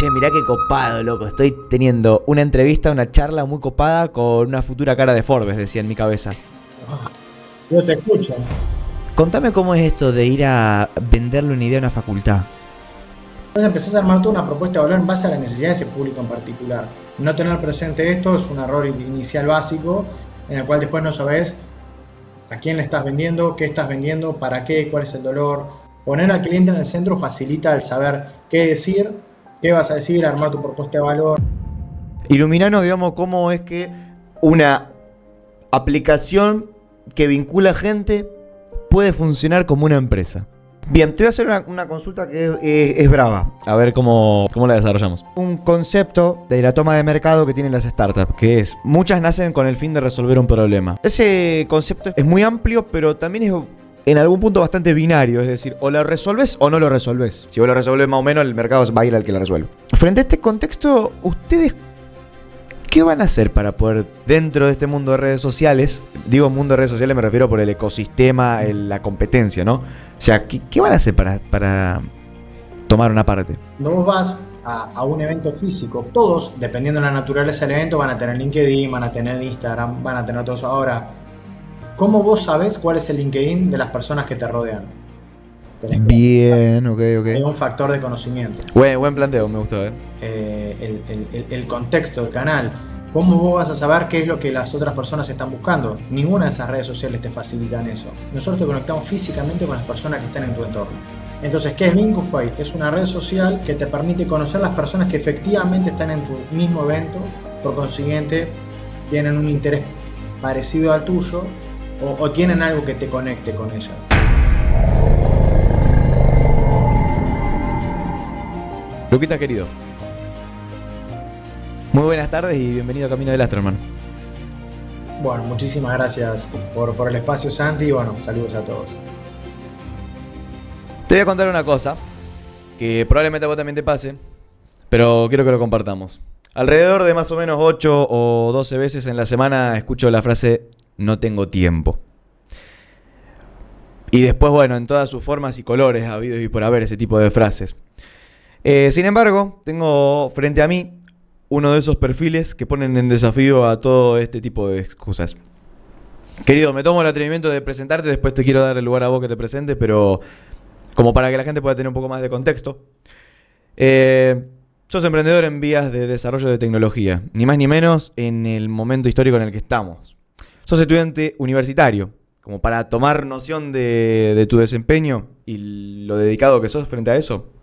Che, mirá qué copado, loco. Estoy teniendo una entrevista, una charla muy copada con una futura cara de Forbes, decía en mi cabeza. Yo te escucho. Contame cómo es esto de ir a venderle una idea a una facultad. Entonces empezás a armar toda una propuesta de valor en base a la necesidad de ese público en particular. No tener presente esto es un error inicial básico en el cual después no sabes a quién le estás vendiendo, qué estás vendiendo, para qué, cuál es el dolor. Poner al cliente en el centro facilita el saber qué decir, qué vas a decir, armar tu propuesta de valor. Iluminanos, digamos, cómo es que una aplicación que vincula gente puede funcionar como una empresa. Bien, te voy a hacer una consulta que es brava. A ver cómo la desarrollamos. Un concepto de la toma de mercado que tienen las startups, que es, muchas nacen con el fin de resolver un problema. Ese concepto es muy amplio, pero también es en algún punto bastante binario. Es decir, o lo resolves o no lo resolves. Si vos lo resolves más o menos, el mercado va a ir al que lo resuelve. Frente a este contexto, ¿ustedes qué van a hacer para poder, dentro de este mundo de redes sociales, digo mundo de redes sociales, me refiero por el ecosistema, la competencia, ¿no? O sea, ¿qué van a hacer para tomar una parte? Cuando vos vas a un evento físico, todos, dependiendo de la naturaleza del evento, van a tener LinkedIn, van a tener Instagram, van a tener todo eso. Ahora, ¿cómo vos sabés cuál es el LinkedIn de las personas que te rodean? Bien, ok. Hay un factor de conocimiento. Buen planteo, me gustó, ¿eh? El contexto, el canal. ¿Cómo vos vas a saber qué es lo que las otras personas están buscando? Ninguna de esas redes sociales te facilitan eso. Nosotros te conectamos físicamente con las personas que están en tu entorno. Entonces, ¿qué es Vincufy? Es una red social que te permite conocer las personas que efectivamente están en tu mismo evento, por consiguiente, tienen un interés parecido al tuyo o tienen algo que te conecte con ellas. Luquita querido, muy buenas tardes y bienvenido a Camino del Astro, hermano. Bueno, muchísimas gracias por el espacio, Santi, y bueno, saludos a todos. Te voy a contar una cosa que probablemente a vos también te pase, pero quiero que lo compartamos. Alrededor de más o menos 8 o 12 veces en la semana escucho la frase "no tengo tiempo". Y después, bueno, en todas sus formas y colores, habidos y por haber ese tipo de frases. Sin embargo, tengo frente a mí uno de esos perfiles que ponen en desafío a todo este tipo de excusas. Querido, me tomo el atrevimiento de presentarte, después te quiero dar el lugar a vos que te presentes, pero como para que la gente pueda tener un poco más de contexto. Sos emprendedor en vías de desarrollo de tecnología, ni más ni menos en el momento histórico en el que estamos. Sos estudiante universitario, como para tomar noción de tu desempeño y lo dedicado que sos frente a eso.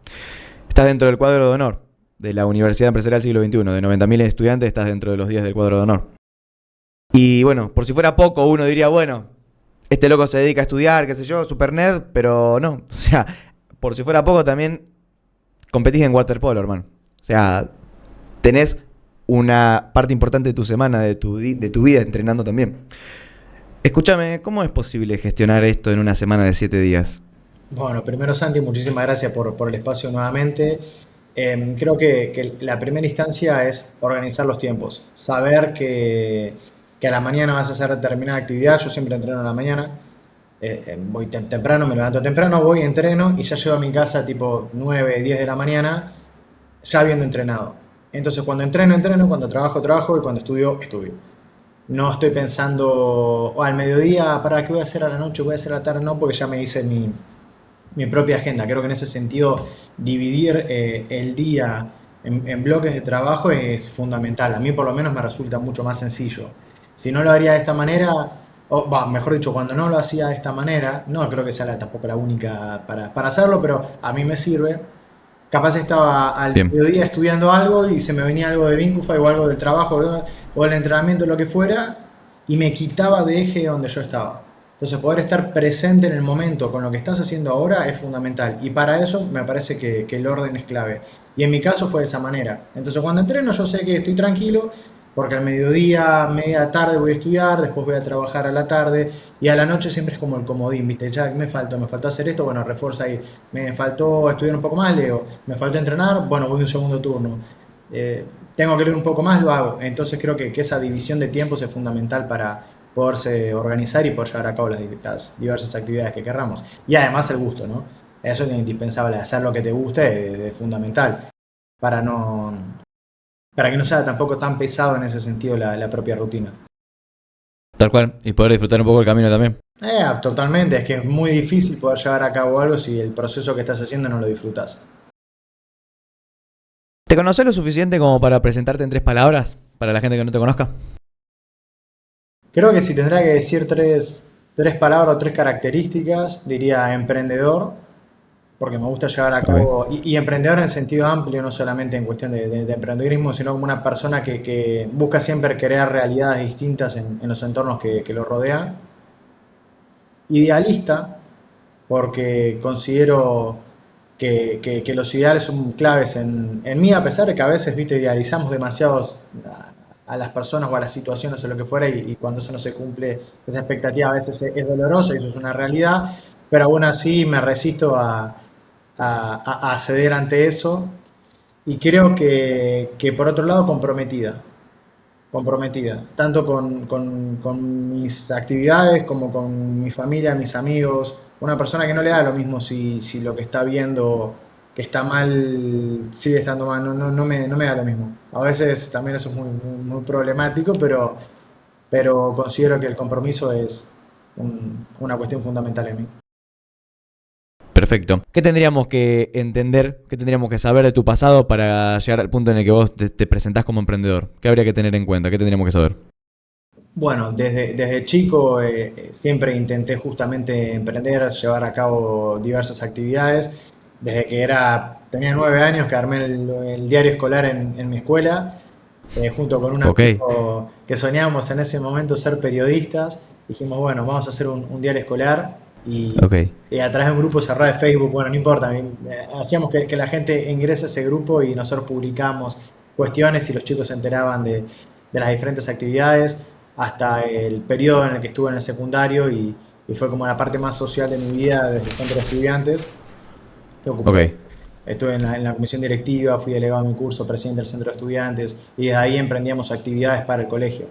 Estás dentro del cuadro de honor de la Universidad Empresarial Siglo XXI. De 90.000 estudiantes estás dentro de los 10 del cuadro de honor. Y bueno, por si fuera poco, uno diría, bueno, este loco se dedica a estudiar, qué sé yo, super nerd, pero no. O sea, por si fuera poco también competís en waterpolo, hermano. O sea, tenés una parte importante de tu semana, de tu vida entrenando también. Escúchame, ¿cómo es posible gestionar esto en una semana de 7 días? Bueno, primero Santi, muchísimas gracias por el espacio nuevamente. Creo que la primera instancia es organizar los tiempos, saber que a la mañana vas a hacer determinada actividad. Yo siempre entreno a la mañana. Voy temprano, me levanto temprano, voy, entreno y ya llego a mi casa tipo 9, 10 de la mañana ya habiendo entrenado. Entonces cuando entreno, cuando trabajo y cuando estudio. No estoy pensando al mediodía, ¿para qué voy a hacer a la noche? ¿Voy a hacer a la tarde? No, porque ya me hice mi propia agenda. Creo que en ese sentido dividir el día en bloques de trabajo es fundamental. A mí por lo menos me resulta mucho más sencillo. Si no lo haría de esta manera, mejor dicho, cuando no lo hacía de esta manera, no creo que sea tampoco la única para hacerlo, pero a mí me sirve. Capaz estaba al Bien. mediodía estudiando algo y se me venía algo de Vincufy o algo del trabajo, ¿verdad? O el entrenamiento, lo que fuera, y me quitaba de eje donde yo estaba. Entonces, poder estar presente en el momento con lo que estás haciendo ahora es fundamental. Y para eso me parece que el orden es clave. Y en mi caso fue de esa manera. Entonces, cuando entreno, yo sé que estoy tranquilo, porque al mediodía, media tarde voy a estudiar, después voy a trabajar a la tarde, y a la noche siempre es como el comodín, ¿viste? Ya me faltó hacer esto, bueno, refuerza ahí. Me faltó estudiar un poco más, leo. Me faltó entrenar, bueno, voy a un segundo turno. Eh, Tengo que leer un poco más, lo hago. Entonces creo que esa división de tiempos es fundamental para poderse organizar y poder llevar a cabo las diversas actividades que querramos. Y además el gusto, ¿no? Eso es indispensable, hacer lo que te guste es fundamental. para no, para que no sea tampoco tan pesado en ese sentido la propia rutina. Tal cual. Y poder disfrutar un poco el camino también. Totalmente, es que es muy difícil poder llevar a cabo algo si el proceso que estás haciendo no lo disfrutas. ¿Te conoces lo suficiente como para presentarte en 3 palabras para la gente que no te conozca? Creo que si tendrá que decir tres palabras o tres características, diría emprendedor, porque me gusta llevar a Ok. cabo, y emprendedor en sentido amplio, no solamente en cuestión de emprendedurismo, sino como una persona que busca siempre crear realidades distintas en los entornos que lo rodean. Idealista, porque considero que los ideales son claves en mí, a pesar de que a veces, viste, idealizamos demasiado a las personas o a las situaciones o lo que fuera, y cuando eso no se cumple, esa expectativa a veces es dolorosa y eso es una realidad, pero aún así me resisto a ceder ante eso, y creo que por otro lado comprometida, tanto con mis actividades como con mi familia, mis amigos. Una persona que no le da lo mismo si lo que está viendo que está mal sigue estando mal, no me da lo mismo. A veces también eso es muy problemático, pero considero que el compromiso es una cuestión fundamental en mí. Perfecto. ¿Qué tendríamos que entender, qué tendríamos que saber de tu pasado para llegar al punto en el que vos te presentás como emprendedor? ¿Qué habría que tener en cuenta? ¿Qué tendríamos que saber? Bueno, desde chico siempre intenté justamente emprender, llevar a cabo diversas actividades. Desde que tenía 9 años que armé el diario escolar en mi escuela, junto con un Ok, amigo que soñábamos en ese momento ser periodistas. Dijimos, bueno, vamos a hacer un diario escolar ok, y a través de un grupo cerrado de Facebook, bueno, no importa, hacíamos que la gente ingrese a ese grupo y nosotros publicamos cuestiones y los chicos se enteraban de las diferentes actividades hasta el periodo en el que estuve en el secundario, y fue como la parte más social de mi vida desde el centro de estudiantes que ocupé. ok. Estuve en la comisión directiva, fui delegado de mi curso, presidente del centro de estudiantes, y de ahí emprendíamos actividades para el colegio.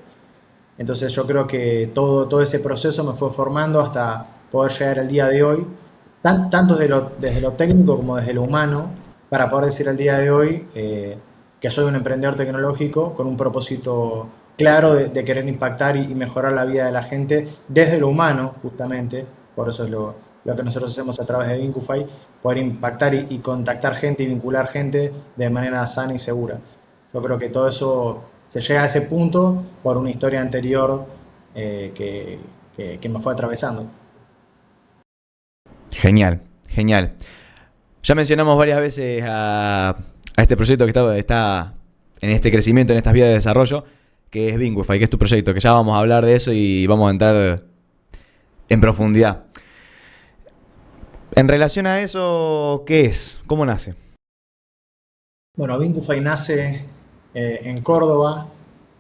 Entonces yo creo que todo ese proceso me fue formando hasta poder llegar al día de hoy, tanto desde lo técnico como desde lo humano, para poder decir al día de hoy que soy un emprendedor tecnológico con un propósito claro de querer impactar y mejorar la vida de la gente desde lo humano, justamente. Por eso es lo que nosotros hacemos a través de Vincufy, poder impactar y contactar gente y vincular gente de manera sana y segura. Yo creo que todo eso se llega a ese punto por una historia anterior que me fue atravesando. Genial, genial. Ya mencionamos varias veces a este proyecto que está en este crecimiento, en estas vías de desarrollo, que es Bingwify, que es tu proyecto, que ya vamos a hablar de eso y vamos a entrar en profundidad. En relación a eso, ¿qué es? ¿Cómo nace? Bueno, Vincufy nace en Córdoba.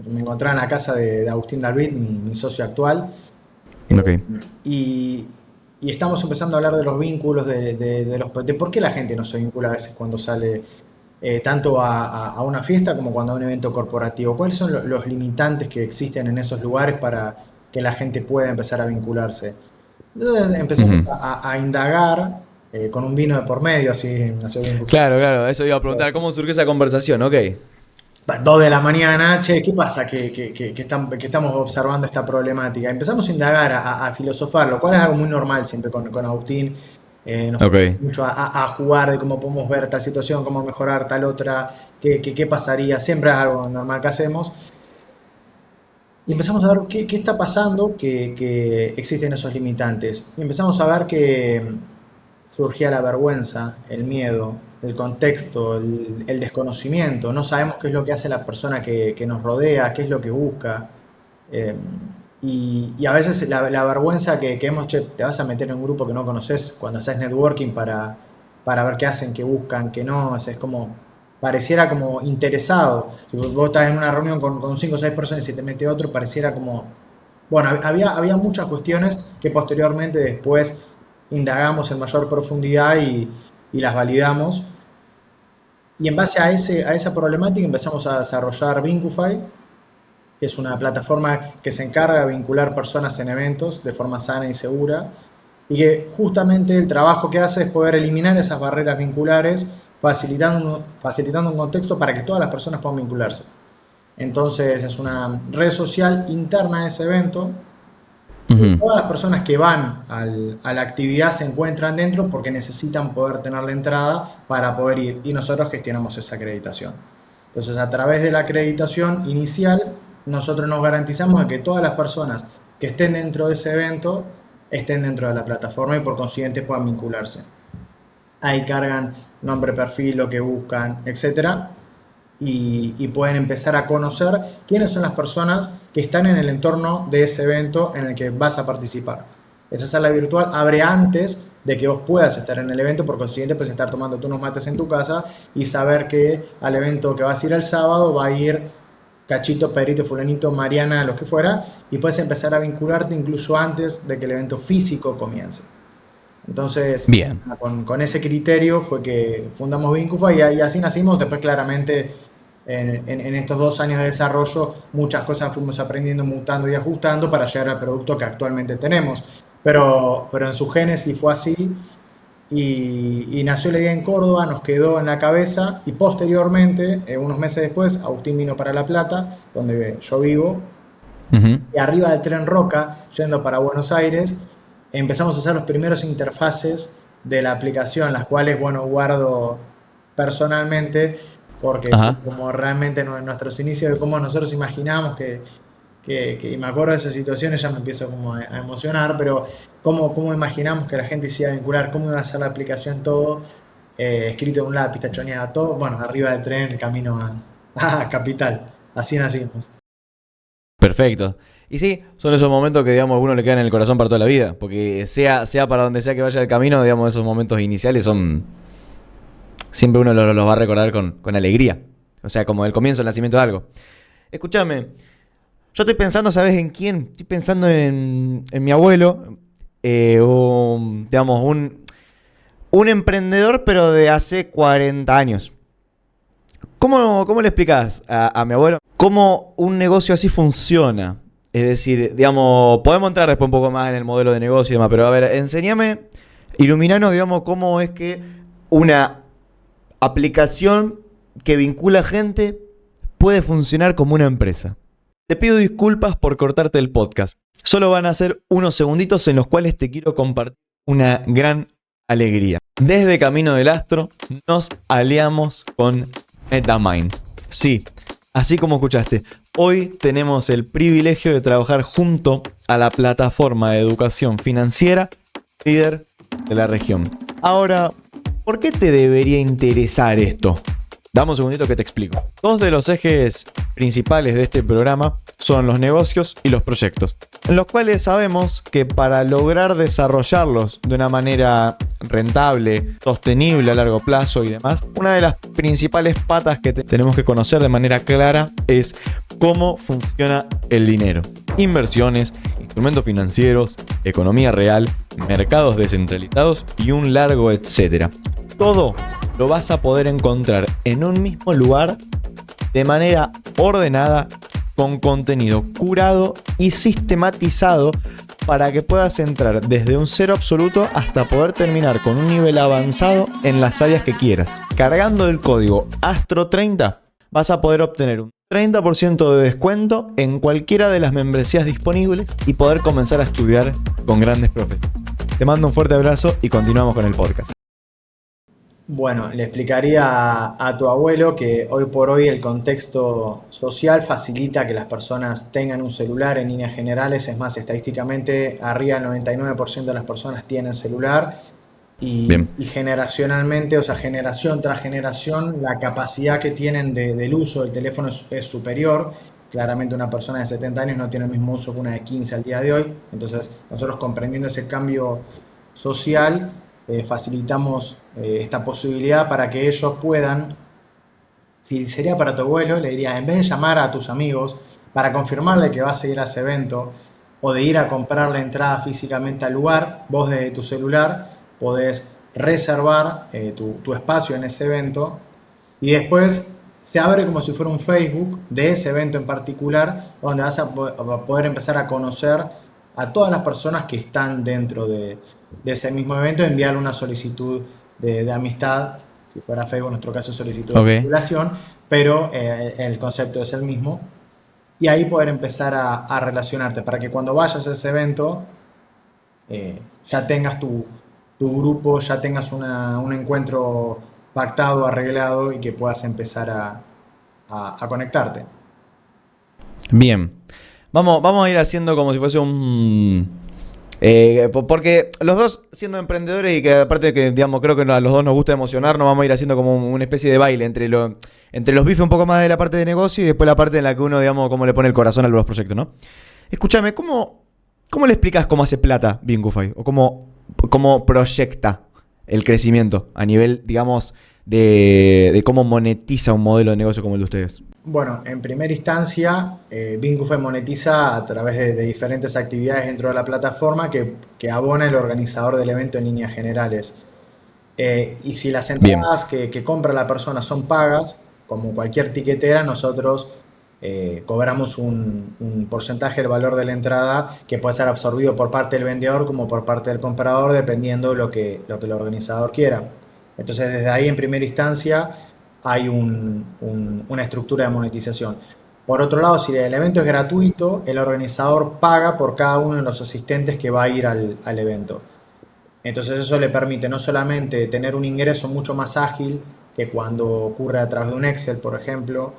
Me encontraba en la casa de Agustín David, mi socio actual. eh, Ok, y, y estamos empezando a hablar de los vínculos, de por qué la gente no se vincula a veces cuando sale tanto a una fiesta como cuando a un evento corporativo. ¿Cuáles son los limitantes que existen en esos lugares para que la gente pueda empezar a vincularse? Entonces empezamos ujú. a indagar con un vino de por medio, así nació Vincufy. Claro, claro, eso iba a preguntar, ¿cómo surgió esa conversación? Ok, 2 de la mañana, che, ¿qué pasa que estamos observando esta problemática? Empezamos a indagar, a filosofar, lo cual es algo muy normal siempre con Agustín. Nos ok, ponemos mucho a jugar de cómo podemos ver tal situación, cómo mejorar tal otra, qué pasaría. Siempre es algo normal que hacemos. Y empezamos a ver qué está pasando, que existen esos limitantes. Y empezamos a ver que surgía la vergüenza, el miedo, el contexto, el desconocimiento. No sabemos qué es lo que hace la persona que nos rodea, qué es lo que busca. Eh, y a veces la vergüenza que hemos, che, te vas a meter en un grupo que no conoces cuando haces networking para ver qué hacen, qué buscan, qué no. Es como, pareciera como interesado. Si vos estás en una reunión con 5 o 6 personas y se te mete otro, pareciera como... Bueno, había muchas cuestiones que posteriormente después indagamos en mayor profundidad y las validamos. Y en base a esa problemática empezamos a desarrollar Vincufy, que es una plataforma que se encarga de vincular personas en eventos de forma sana y segura, y que justamente el trabajo que hace es poder eliminar esas barreras vinculares facilitando un contexto para que todas las personas puedan vincularse. Entonces es una red social interna de ese evento. Ujú. Todas las personas que van a la actividad se encuentran dentro porque necesitan poder tener la entrada para poder ir y nosotros gestionamos esa acreditación. Entonces, a través de la acreditación inicial, nosotros nos garantizamos de que todas las personas que estén dentro de ese evento estén dentro de la plataforma y por consiguiente puedan vincularse. Ahí cargan nombre, perfil, lo que buscan, etcétera, y pueden empezar a conocer quiénes son las personas que están en el entorno de ese evento en el que vas a participar. Esa sala virtual abre antes de que vos puedas estar en el evento, por consiguiente puedes estar tomando unos mates en tu casa y saber que al evento que vas a ir el sábado va a ir Cachito, Pedrito, Fulanito, Mariana, lo que fuera, y puedes empezar a vincularte incluso antes de que el evento físico comience. Entonces, Bien. con ese criterio fue que fundamos Vincufa y así nacimos. Después, claramente, en estos 2 años de desarrollo, muchas cosas fuimos aprendiendo, mutando y ajustando para llegar al producto que actualmente tenemos. Pero en su génesis fue así y nació la idea en Córdoba, nos quedó en la cabeza y posteriormente, unos meses después, Agustín vino para La Plata, donde yo vivo, Ujú. y arriba del tren Roca, yendo para Buenos Aires, empezamos a hacer los primeros interfaces de la aplicación, las cuales, bueno, guardo personalmente, porque Ajá. como realmente en nuestros inicios de cómo nosotros imaginamos que me acuerdo de esas situaciones, ya me empiezo como a emocionar, pero cómo imaginamos que la gente se iba a vincular, cómo iba a ser la aplicación, todo, escrito en un lápiz, tachoneado, todo, bueno, arriba del tren, el camino a Capital, así nacimos. Perfecto. Y sí, son esos momentos que, digamos, a uno le quedan en el corazón para toda la vida. Porque sea para donde sea que vaya el camino, digamos, esos momentos iniciales son. Siempre uno los va a recordar con alegría. O sea, como el comienzo, el nacimiento de algo. Escúchame, yo estoy pensando, ¿sabes en quién? Estoy pensando en mi abuelo. Digamos, un emprendedor, pero de hace 40 años. ¿Cómo le explicas a mi abuelo cómo un negocio así funciona? Es decir, digamos, podemos entrar después un poco más en el modelo de negocio y demás, pero a ver, enséñame, iluminanos, digamos, cómo es que una aplicación que vincula gente puede funcionar como una empresa. Te pido disculpas por cortarte el podcast. Solo van a ser unos segunditos en los cuales te quiero compartir una gran alegría. Desde Camino del Astro nos aliamos con MetaMind. Sí, así como escuchaste, hoy tenemos el privilegio de trabajar junto a la plataforma de educación financiera líder de la región. Ahora, ¿por qué te debería interesar esto? Dame un segundito que te explico. Dos de los ejes principales de este programa son los negocios y los proyectos, en los cuales sabemos que para lograr desarrollarlos de una manera rentable, sostenible a largo plazo y demás, una de las principales patas que tenemos que conocer de manera clara es cómo funciona el dinero. Inversiones, instrumentos financieros, economía real, mercados descentralizados y un largo etcétera. Todo lo vas a poder encontrar en un mismo lugar de manera ordenada, con contenido curado y sistematizado para que puedas entrar desde un cero absoluto hasta poder terminar con un nivel avanzado en las áreas que quieras. Cargando el código ASTRO30 vas a poder obtener un 30% de descuento en cualquiera de las membresías disponibles y poder comenzar a estudiar con grandes profesores. Te mando un fuerte abrazo y continuamos con el podcast. Bueno, le explicaría a tu abuelo que hoy por hoy el contexto social facilita que las personas tengan un celular en líneas generales. Es más, estadísticamente arriba del 99% de las personas tienen celular Bien. y generacionalmente, o sea, generación tras generación, la capacidad que tienen del uso del teléfono es superior. Claramente una persona de 70 años no tiene el mismo uso que una de 15 al día de hoy. Entonces, nosotros comprendiendo ese cambio social, facilitamos esta posibilidad para que ellos puedan, si sería para tu abuelo, le diría, en vez de llamar a tus amigos para confirmarle que vas a ir a ese evento o de ir a comprar la entrada físicamente al lugar, vos desde tu celular podés reservar tu espacio en ese evento y después se abre como si fuera un Facebook de ese evento en particular, donde vas a poder empezar a conocer a todas las personas que están dentro de ese mismo evento, enviarle una solicitud de amistad Si fuera Facebook, en nuestro caso es solicitud de Ok. vinculación, pero el concepto es el mismo. Y ahí poder empezar a relacionarte para que cuando vayas a ese evento ya tengas tu grupo, ya tengas un encuentro pactado, arreglado y que puedas empezar a conectarte. Bien. Vamos a ir haciendo como si fuese un... porque los dos siendo emprendedores y que aparte que digamos creo que a los dos nos gusta emocionarnos, vamos a ir haciendo como una especie de baile entre los bifes un poco más de la parte de negocio y después la parte en la que uno digamos cómo le pone el corazón a los proyectos, ¿no? Escúchame, ¿cómo le explicas cómo hace plata Bingufy? O cómo proyecta el crecimiento a nivel, digamos, de cómo monetiza un modelo de negocio como el de ustedes. Bueno, en primera instancia, Bingufy monetiza a través de diferentes actividades dentro de la plataforma que abona el organizador del evento en líneas generales. Y si las Bien. entradas que compra la persona son pagas, como cualquier tiquetera, nosotros cobramos un porcentaje del valor de la entrada que puede ser absorbido por parte del vendedor como por parte del comprador, dependiendo lo que el organizador quiera. Entonces, desde ahí, en primera instancia, hay una estructura de monetización. Por otro lado, si el evento es gratuito, el organizador paga por cada uno de los asistentes que va a ir al evento. Entonces eso le permite no solamente tener un ingreso mucho más ágil que cuando ocurre a través de un Excel, por ejemplo,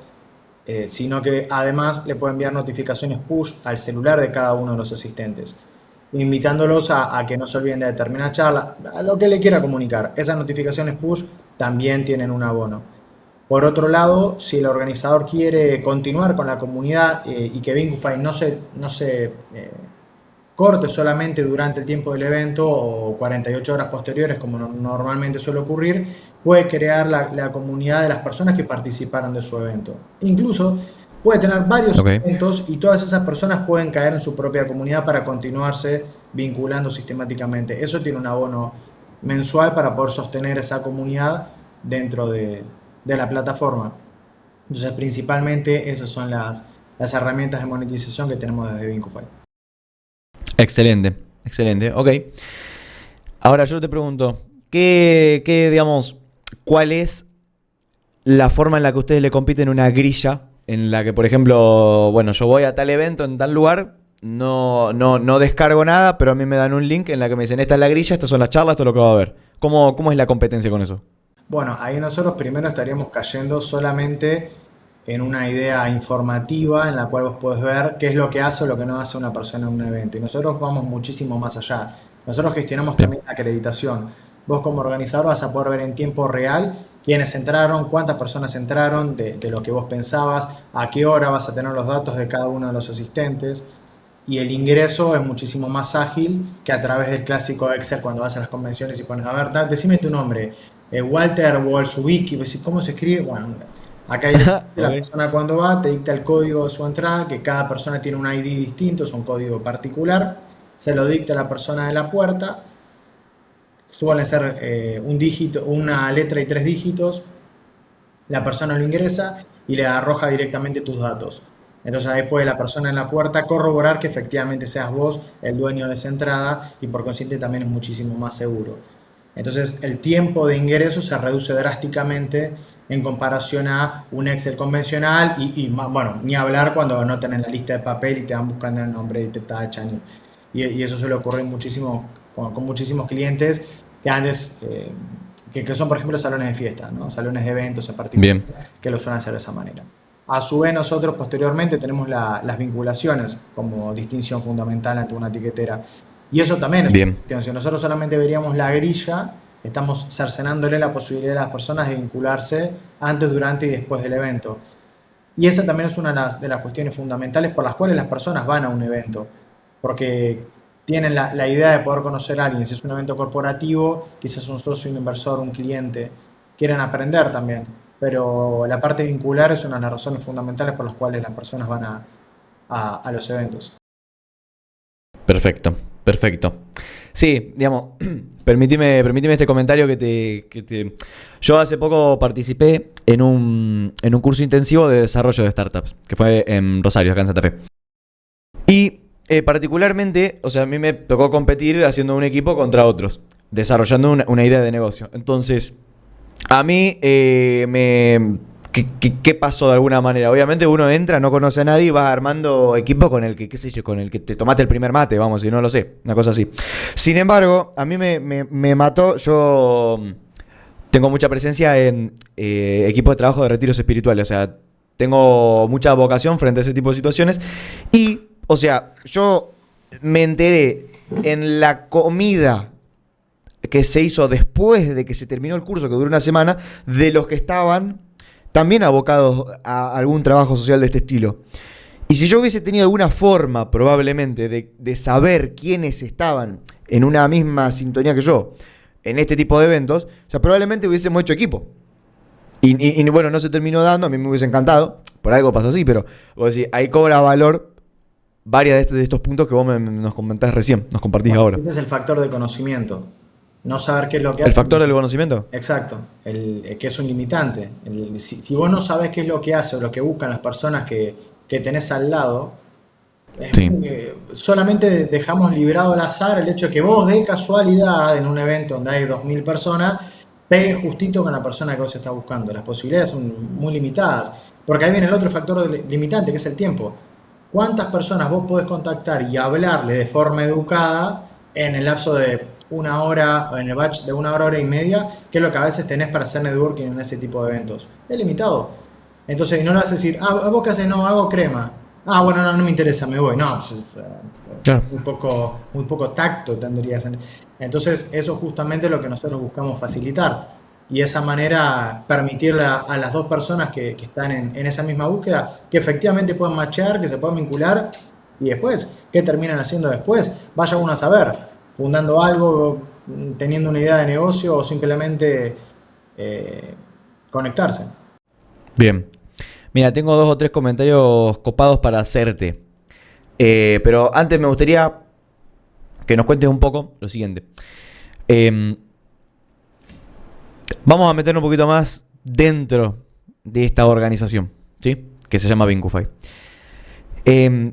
sino que además le puede enviar notificaciones push al celular de cada uno de los asistentes, invitándolos a que no se olviden de determinada charla, a lo que le quiera comunicar. Esas notificaciones push también tienen un abono. Por otro lado, si el organizador quiere continuar con la comunidad y que Bingufy no se corte solamente durante el tiempo del evento o 48 horas posteriores, como normalmente suele ocurrir, puede crear la comunidad de las personas que participaron de su evento. Incluso puede tener varios Ok. eventos y todas esas personas pueden caer en su propia comunidad para continuarse vinculando sistemáticamente. Eso tiene un abono mensual para poder sostener esa comunidad dentro de la plataforma. Entonces, principalmente esas son las herramientas de monetización que tenemos desde Vincufy. Excelente, excelente. Ok. Ahora yo te pregunto, digamos, cuál es la forma en la que ustedes le compiten una grilla en la que, por ejemplo, bueno, yo voy a tal evento en tal lugar, no descargo nada, pero a mí me dan un link en la que me dicen, esta es la grilla, estas son las charlas, esto es lo que va a haber. ¿Cómo es la competencia con eso? Bueno, ahí nosotros primero estaríamos cayendo solamente en una idea informativa en la cual vos podés ver qué es lo que hace o lo que no hace una persona en un evento. Y nosotros vamos muchísimo más allá. Nosotros gestionamos Bien. también la acreditación. Vos como organizador vas a poder ver en tiempo real quiénes entraron, cuántas personas entraron, de lo que vos pensabas, a qué hora vas a tener los datos de cada uno de los asistentes. Y el ingreso es muchísimo más ágil que a través del clásico Excel cuando vas a las convenciones y pones, a ver, decime tu nombre, Walter Wolzubicki, ¿cómo se escribe? Bueno, acá directamente la Ok. persona cuando va te dicta el código de su entrada, que cada persona tiene un ID distinto, es un código particular, se lo dicta a la persona de la puerta, suele ser un dígito, una letra y tres dígitos, la persona lo ingresa y le arroja directamente tus datos. Entonces ahí puede la persona en la puerta corroborar que efectivamente seas vos el dueño de esa entrada y por consiguiente también es muchísimo más seguro. Entonces el tiempo de ingreso se reduce drásticamente en comparación a un Excel convencional bueno, ni hablar cuando no tenés la lista de papel y te van buscando el nombre y te tachan. Y eso suele ocurrir muchísimo con muchísimos clientes que antes, que son por ejemplo salones de fiesta, ¿no? Salones de eventos en particular, Bien, que lo suelen hacer de esa manera. A su vez nosotros posteriormente tenemos las vinculaciones como distinción fundamental ante una etiquetera. Y eso también es una bien. cuestión. Si nosotros solamente veríamos la grilla, estamos cercenándole la posibilidad a las personas de vincularse antes, durante y después del evento. Y esa también es una de las cuestiones fundamentales por las cuales las personas van a un evento, porque tienen la idea de poder conocer a alguien. Si es un evento corporativo, quizás un socio, un inversor, un cliente, quieren aprender también, pero la parte vincular es una de las razones fundamentales por las cuales las personas van a los eventos. Perfecto, perfecto. Sí, digamos, permitime este comentario Yo hace poco participé en un curso intensivo de desarrollo de startups, que fue en Rosario, acá en Santa Fe. Y particularmente, o sea, a mí me tocó competir haciendo un equipo contra otros, desarrollando una idea de negocio. Entonces, A mí ¿qué pasó de alguna manera? Obviamente uno entra, no conoce a nadie y vas armando equipo con el que, qué sé yo, con el que te tomaste el primer mate, vamos, si no lo sé, una cosa así. Sin embargo, a mí me mató, yo tengo mucha presencia en equipos de trabajo de retiros espirituales, o sea, tengo mucha vocación frente a ese tipo de situaciones y, o sea, yo me enteré en la comida que se hizo después de que se terminó el curso, que duró una semana, de los que estaban también abocados a algún trabajo social de este estilo. Y si yo hubiese tenido alguna forma, probablemente, de saber quiénes estaban en una misma sintonía que yo, en este tipo de eventos, o sea, probablemente hubiésemos hecho equipo. Y bueno, no se terminó dando, a mí me hubiese encantado, por algo pasó así, pero vos decís, ahí cobra valor varias de estos puntos que vos nos comentás recién, nos compartís Bueno, ahora. ese es el factor de conocimiento. No saber qué es lo que ¿El hace. factor del conocimiento? Exacto, que es un limitante. Si vos no sabés qué es lo que hace o lo que buscan las personas que tenés al lado, Sí. solamente dejamos librado al azar el hecho de que vos de casualidad en un evento donde hay 2000 personas pegues justito con la persona que vos estás buscando. Las posibilidades son muy limitadas, porque ahí viene el otro factor limitante que es el tiempo. ¿Cuántas personas vos podés contactar y hablarle de forma educada en el lapso de una hora, o en el batch de una hora, hora y media, que es lo que a veces tenés para hacer networking en ese tipo de eventos? Es limitado. Entonces, y no le vas a decir, ¿vos qué haces? No, hago crema. Bueno, no, no me interesa, me voy. No, pues, Claro. muy poco tacto tendrías. Entonces, eso es justamente lo que nosotros buscamos facilitar. Y de esa manera permitirle a las dos personas que están en esa misma búsqueda que efectivamente puedan matchear, que se puedan vincular y después, ¿qué terminan haciendo después? Vaya uno a saber, fundando algo, teniendo una idea de negocio o simplemente eh, conectarse. Bien. Mira, tengo dos o tres comentarios copados para hacerte. Pero antes me gustaría que nos cuentes un poco lo siguiente. Eh, Vamos a meternos un poquito más dentro de esta organización, ¿sí? Que se llama Vincufy. Eh,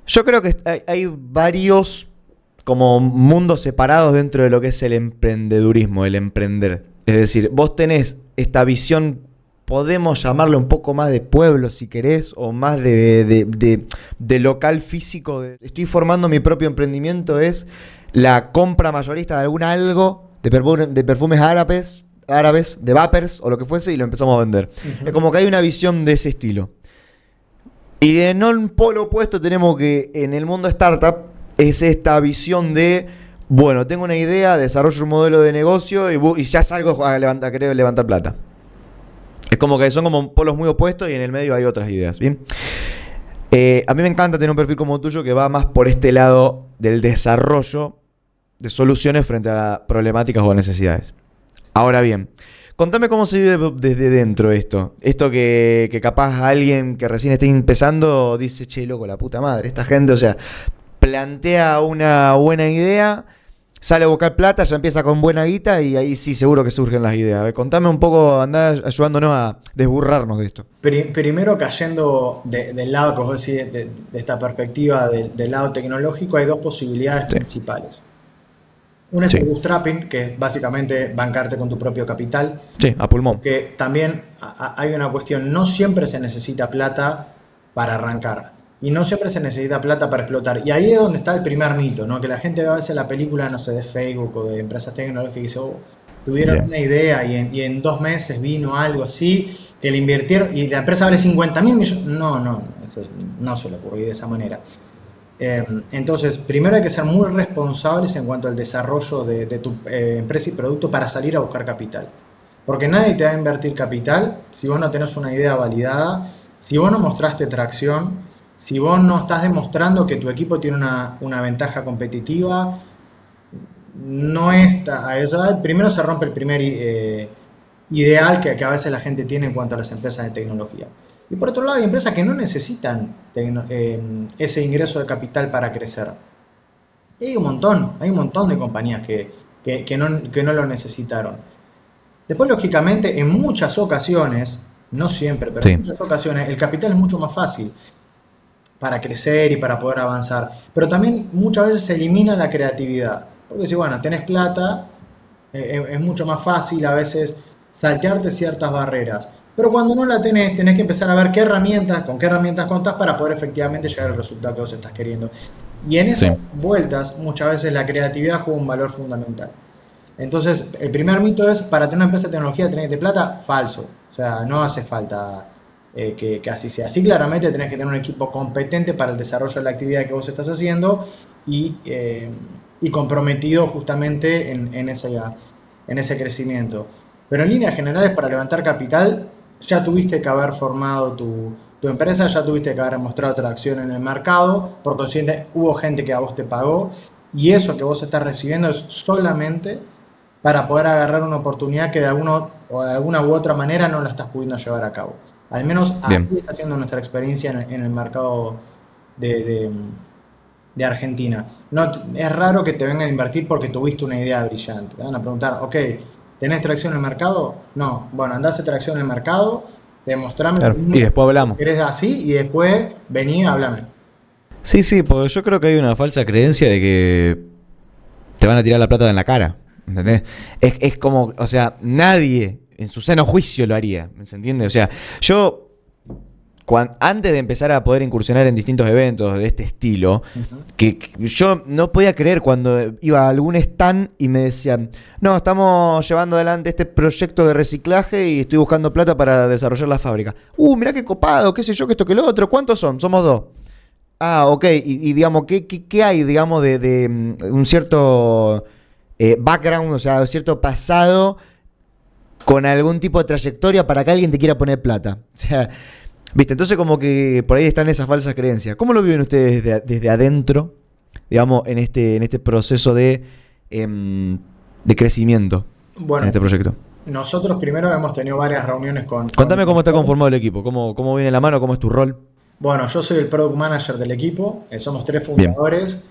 yo creo que hay varios como mundos separados dentro de lo que es el emprendedurismo, el emprender. Es decir, vos tenés esta visión, podemos llamarlo un poco más de pueblo si querés, o más de local físico. Estoy formando mi propio emprendimiento, es la compra mayorista de algún algo de perfumes árabes, de vapers o lo que fuese, y lo empezamos a vender. Es como que hay una visión de ese estilo. Y en un polo opuesto tenemos que en el mundo startup es esta visión de, bueno, tengo una idea, desarrollo un modelo de negocio y ya salgo a querer levantar plata. Es como que son como polos muy opuestos y en el medio hay otras ideas, ¿bien? A mí me encanta tener un perfil como el tuyo que va más por este lado del desarrollo de soluciones frente a problemáticas o necesidades. Ahora bien, contame cómo se vive desde dentro esto. Esto que capaz alguien que recién esté empezando dice, che, loco, la puta madre. Esta gente, o sea, plantea una buena idea, sale a buscar plata, ya empieza con buena guita y ahí sí seguro que surgen las ideas. A ver, contame un poco, andá ayudándonos a desburrarnos de esto. Primero cayendo del lado que vos decís, de esta perspectiva del lado tecnológico, hay dos posibilidades Sí, principales. Una es el sí, bootstrapping, que es básicamente bancarte con tu propio capital, sí, a pulmón. porque también hay una cuestión, no siempre se necesita plata para arrancar y no siempre se necesita plata para explotar. Y ahí es donde está el primer mito, ¿no? Que la gente ve a veces la película, no sé, de Facebook o de empresas tecnológicas y dice, tuvieron Bien. una idea y en 2 meses vino algo así, que le invirtieron y la empresa vale 50.000 millones. No, no, eso no suele ocurrir de esa manera. Entonces, primero hay que ser muy responsables en cuanto al desarrollo de tu empresa y producto para salir a buscar capital. Porque nadie te va a invertir capital si vos no tenés una idea validada, si vos no mostraste tracción, si vos no estás demostrando que tu equipo tiene una ventaja competitiva. No está, primero se rompe el primer ideal que a veces la gente tiene en cuanto a las empresas de tecnología. Y por otro lado, hay empresas que no necesitan ese ingreso de capital para crecer. Y hay un montón de compañías que no lo necesitaron. Después, lógicamente, en muchas ocasiones, no siempre, pero en Sí, muchas ocasiones, el capital es mucho más fácil para crecer y para poder avanzar. Pero también muchas veces se elimina la creatividad. Porque si, bueno, tenés plata, es mucho más fácil a veces saltearte ciertas barreras. Pero cuando no la tenés, tenés que empezar a ver con qué herramientas contás para poder efectivamente llegar al resultado que vos estás queriendo. Y en Sí, esas vueltas, muchas veces la creatividad juega un valor fundamental. Entonces, el primer mito es, para tener una empresa de tecnología, tenés que tener plata, falso. O sea, no hace falta que así sea. Sí, claramente tenés que tener un equipo competente para el desarrollo de la actividad que vos estás haciendo y comprometido justamente en ese crecimiento. Pero en líneas generales, para levantar capital, ya tuviste que haber formado tu empresa, ya tuviste que haber mostrado tracción en el mercado, por consiguiente, hubo gente que a vos te pagó, y eso que vos estás recibiendo es solamente para poder agarrar una oportunidad que de alguna u otra manera no la estás pudiendo llevar a cabo. Al menos así bien. está siendo nuestra experiencia en el mercado de, de- de Argentina. No, es raro que te vengan a invertir porque tuviste una idea brillante. Te van a preguntar, ok, ¿tenés tracción en el mercado? No. Bueno, andá a hacer tracción en el mercado, demostrame Claro. Y después que hablamos. querés así y después vení a hablarme. Sí, sí, porque yo creo que hay una falsa creencia de que te van a tirar la plata en la cara. ¿Entendés? Es como, o sea, nadie en su sano juicio lo haría. ¿Se entiende? O sea, yo, antes de empezar a poder incursionar en distintos eventos de este estilo, Ujú. que yo no podía creer cuando iba a algún stand y me decían, no, estamos llevando adelante este proyecto de reciclaje y estoy buscando plata para desarrollar la fábrica. Mirá qué copado, qué sé yo, que esto que lo otro. ¿Cuántos son? Somos dos. Ah, ok. Y digamos, ¿qué hay, digamos, de un cierto background, o sea, cierto pasado con algún tipo de trayectoria para que alguien te quiera poner plata? O sea, ¿viste? Entonces como que por ahí están esas falsas creencias. ¿Cómo lo viven ustedes desde adentro, digamos, en este proceso de crecimiento, en Bueno, este proyecto? nosotros primero hemos tenido varias reuniones con Contame cómo está inversores. conformado el equipo, cómo viene la mano, cómo es tu rol. Bueno, yo soy el product manager del equipo, somos tres Bien, fundadores,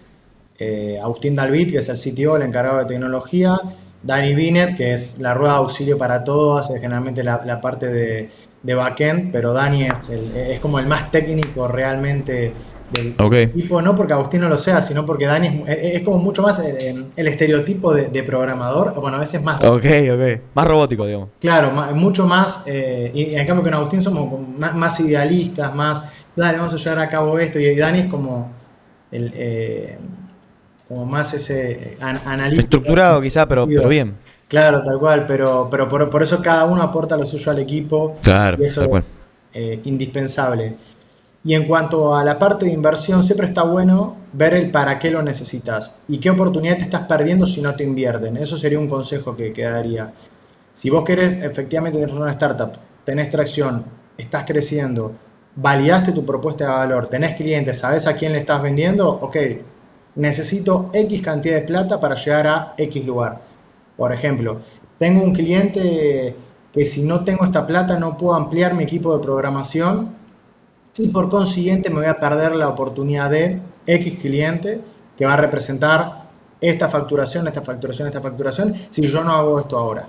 Agustín Dalbit, que es el CTO, el encargado de tecnología, Dani Binet, que es la rueda de auxilio para todo, hace generalmente la parte de backend, pero Dani es como el más técnico realmente del ok, equipo, no porque Agustín no lo sea, sino porque Dani es como mucho más el estereotipo de programador, bueno, a veces más. ok, ok. Más robótico, digamos. Claro, mucho más, y en cambio con Agustín somos como más idealistas, más, dale, vamos a llevar a cabo esto, y Dani es como, el, como más ese analítico, en Estructurado ese quizá, pero sentido. bien. Claro, tal cual, pero por eso cada uno aporta lo suyo al equipo Claro, y eso tal es cual. indispensable. Y en cuanto a la parte de inversión, siempre está bueno ver el para qué lo necesitas y qué oportunidad te estás perdiendo si no te invierten. Eso sería un consejo que daría. Si vos querés efectivamente tener una startup, tenés tracción, estás creciendo, validaste tu propuesta de valor, tenés clientes, sabés a quién le estás vendiendo, ok, necesito X cantidad de plata para llegar a X lugar. Por ejemplo, tengo un cliente que si no tengo esta plata no puedo ampliar mi equipo de programación y por consiguiente me voy a perder la oportunidad de X cliente que va a representar esta facturación, esta facturación, esta facturación, si yo no hago esto ahora.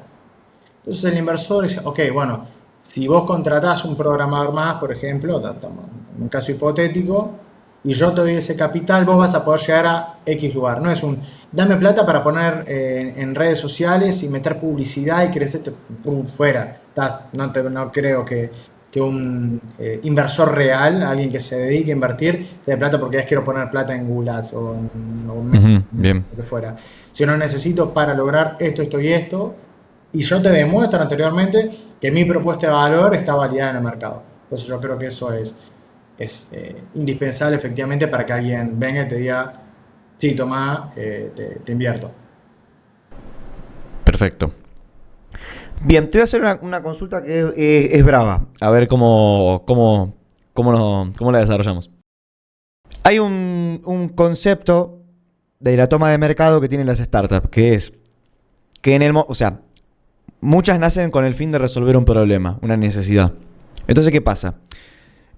Entonces el inversor dice, ok, bueno, si vos contratás un programador más, por ejemplo, en un caso hipotético, y yo te doy ese capital, vos vas a poder llegar a X lugar. No es un, dame plata para poner en redes sociales y meter publicidad y crecer, pum, fuera. No creo que un inversor real, alguien que se dedique a invertir, te dé plata porque ya quiero poner plata en Google Ads Ujú, en bien. lo que fuera. Si no necesito para lograr esto, esto y esto, y yo te demuestro anteriormente que mi propuesta de valor está validada en el mercado. Entonces yo creo que eso es indispensable efectivamente para que alguien venga y te diga, sí, toma, te invierto. Perfecto. Bien, te voy a hacer una consulta que es brava. A ver cómo la desarrollamos. Hay un concepto de la toma de mercado que tienen las startups, que es que o sea, muchas nacen con el fin de resolver un problema, una necesidad. Entonces, ¿qué pasa?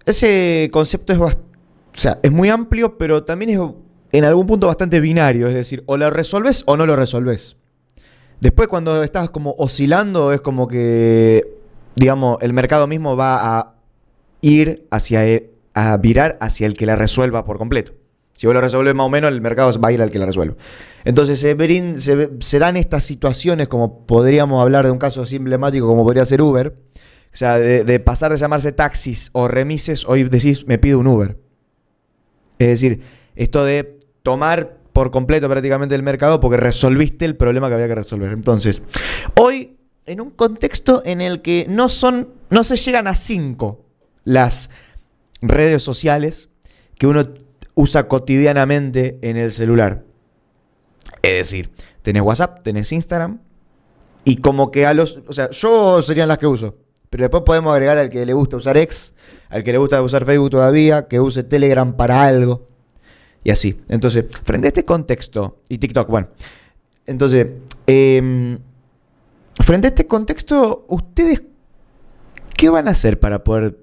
Ese concepto o sea, es muy amplio, pero también es en algún punto bastante binario, es decir, o lo resolves o no lo resolves. Después cuando estás como oscilando es como que, digamos, el mercado mismo va a ir a virar hacia el que la resuelva por completo. Si vos lo resolvés más o menos, el mercado va a ir al que la resuelve. Entonces se dan estas situaciones, como podríamos hablar de un caso así emblemático como podría ser Uber. O sea, de pasar de llamarse taxis o remises, hoy decís, me pido un Uber. Es decir, esto de tomar por completo prácticamente el mercado porque resolviste el problema que había que resolver. Entonces, hoy, en un contexto en el que no se llegan a 5 las redes sociales que uno usa cotidianamente en el celular. Es decir, tenés WhatsApp, tenés Instagram, y como que o sea, yo serían las que uso. Pero después podemos agregar al que le gusta usar X, al que le gusta usar Facebook todavía, que use Telegram para algo. Y así. Entonces, frente a este contexto, y TikTok, bueno. Entonces, frente a este contexto, ¿ustedes qué van a hacer para poder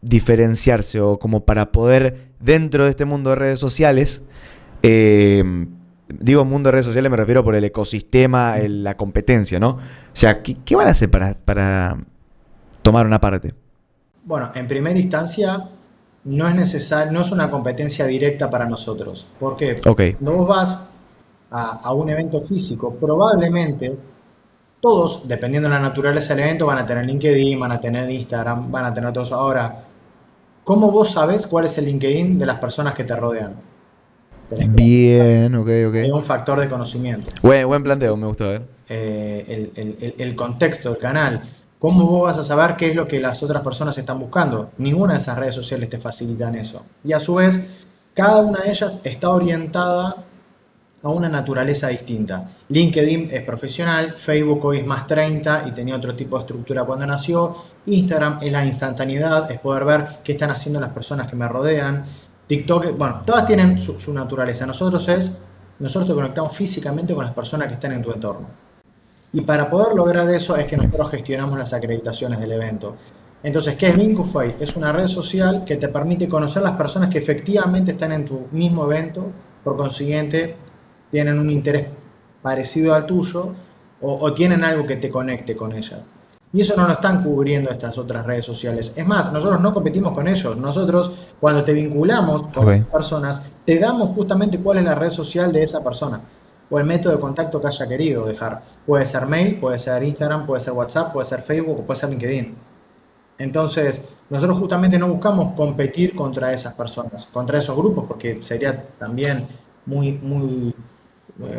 diferenciarse o como para poder, dentro de este mundo de redes sociales, digo mundo de redes sociales, me refiero por el ecosistema, la competencia, ¿no? O sea, ¿qué van a hacer para tomar una parte? Bueno, en primera instancia, no es necesario, no es una competencia directa para nosotros. ¿Por qué? Ok. Cuando vos vas a un evento físico, probablemente todos, dependiendo de la naturaleza del evento, van a tener LinkedIn, van a tener Instagram, van a tener otros. Ahora, ¿cómo vos sabés cuál es el LinkedIn de las personas que te rodean? Tenés que Bien, ok, hay ok. un factor de conocimiento. Buen planteo, me gustó, ver. El contexto del canal. ¿Cómo vos vas a saber qué es lo que las otras personas están buscando? Ninguna de esas redes sociales te facilitan eso. Y a su vez, cada una de ellas está orientada a una naturaleza distinta. LinkedIn es profesional, Facebook hoy es más 30 y tenía otro tipo de estructura cuando nació. Instagram es la instantaneidad, es poder ver qué están haciendo las personas que me rodean. TikTok, bueno, todas tienen su naturaleza. Nosotros te conectamos físicamente con las personas que están en tu entorno. Y para poder lograr eso es que nosotros gestionamos las acreditaciones del evento. Entonces, ¿qué es Linkufy? Es una red social que te permite conocer las personas que efectivamente están en tu mismo evento, por consiguiente, tienen un interés parecido al tuyo o tienen algo que te conecte con ellas. Y eso no lo están cubriendo estas otras redes sociales. Es más, nosotros no competimos con ellos. Nosotros, cuando te vinculamos con Ok. personas, te damos justamente cuál es la red social de esa persona o el método de contacto que haya querido dejar. Puede ser mail, puede ser Instagram, puede ser WhatsApp, puede ser Facebook o puede ser LinkedIn. Entonces, nosotros justamente no buscamos competir contra esas personas, contra esos grupos, porque sería también muy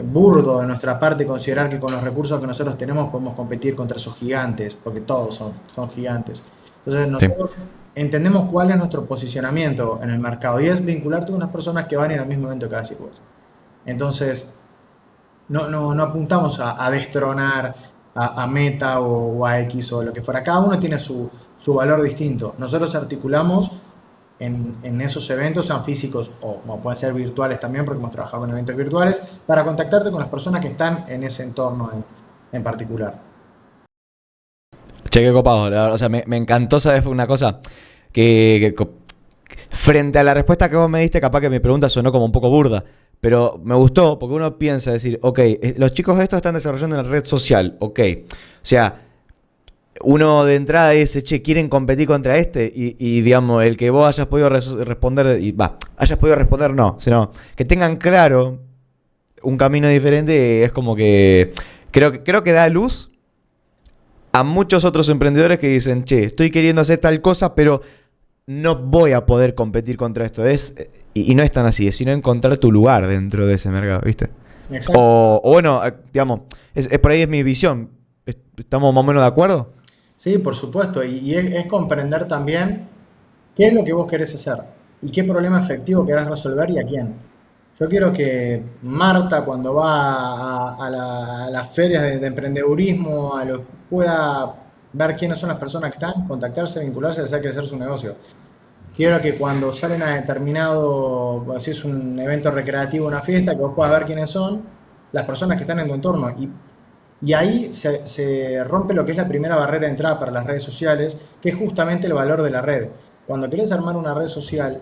burdo de nuestra parte considerar que con los recursos que nosotros tenemos podemos competir contra esos gigantes, porque todos son gigantes. Entonces, Sí. nosotros entendemos cuál es nuestro posicionamiento en el mercado y es vincularte con unas personas que van en el mismo evento que haces vos. Entonces, no apuntamos a destronar a Meta o a X o lo que fuera. Cada uno tiene su valor distinto. Nosotros articulamos en esos eventos, sean físicos o pueden ser virtuales también, porque hemos trabajado con eventos virtuales, para contactarte con las personas que están en ese entorno en particular. Che, qué copado. O sea, me encantó, ¿sabes? Una cosa que frente a la respuesta que vos me diste, capaz que mi pregunta sonó como un poco burda. Pero me gustó porque uno piensa decir, ok, los chicos estos están desarrollando una red social, ok. O sea, uno de entrada dice, che, quieren competir contra este y digamos, el que vos hayas podido responder, hayas podido responder no, sino que tengan claro un camino diferente, es como que creo que da luz a muchos otros emprendedores que dicen, che, estoy queriendo hacer tal cosa, pero no voy a poder competir contra esto. Y no es tan así, es sino encontrar tu lugar dentro de ese mercado, ¿viste? Exacto. O bueno, digamos, por ahí es mi visión. ¿Estamos más o menos de acuerdo? Sí, por supuesto. Y es comprender también qué es lo que vos querés hacer y qué problema efectivo querés resolver y a quién. Yo quiero que Marta, cuando va a las ferias de emprendedurismo, pueda ver quiénes son las personas que están, contactarse, vincularse y hacer crecer su negocio. Quiero que cuando salen a determinado, si es un evento recreativo, una fiesta, que vos puedas ver quiénes son las personas que están en tu entorno. Y ahí se rompe lo que es la primera barrera de entrada para las redes sociales, que es justamente el valor de la red. Cuando querés armar una red social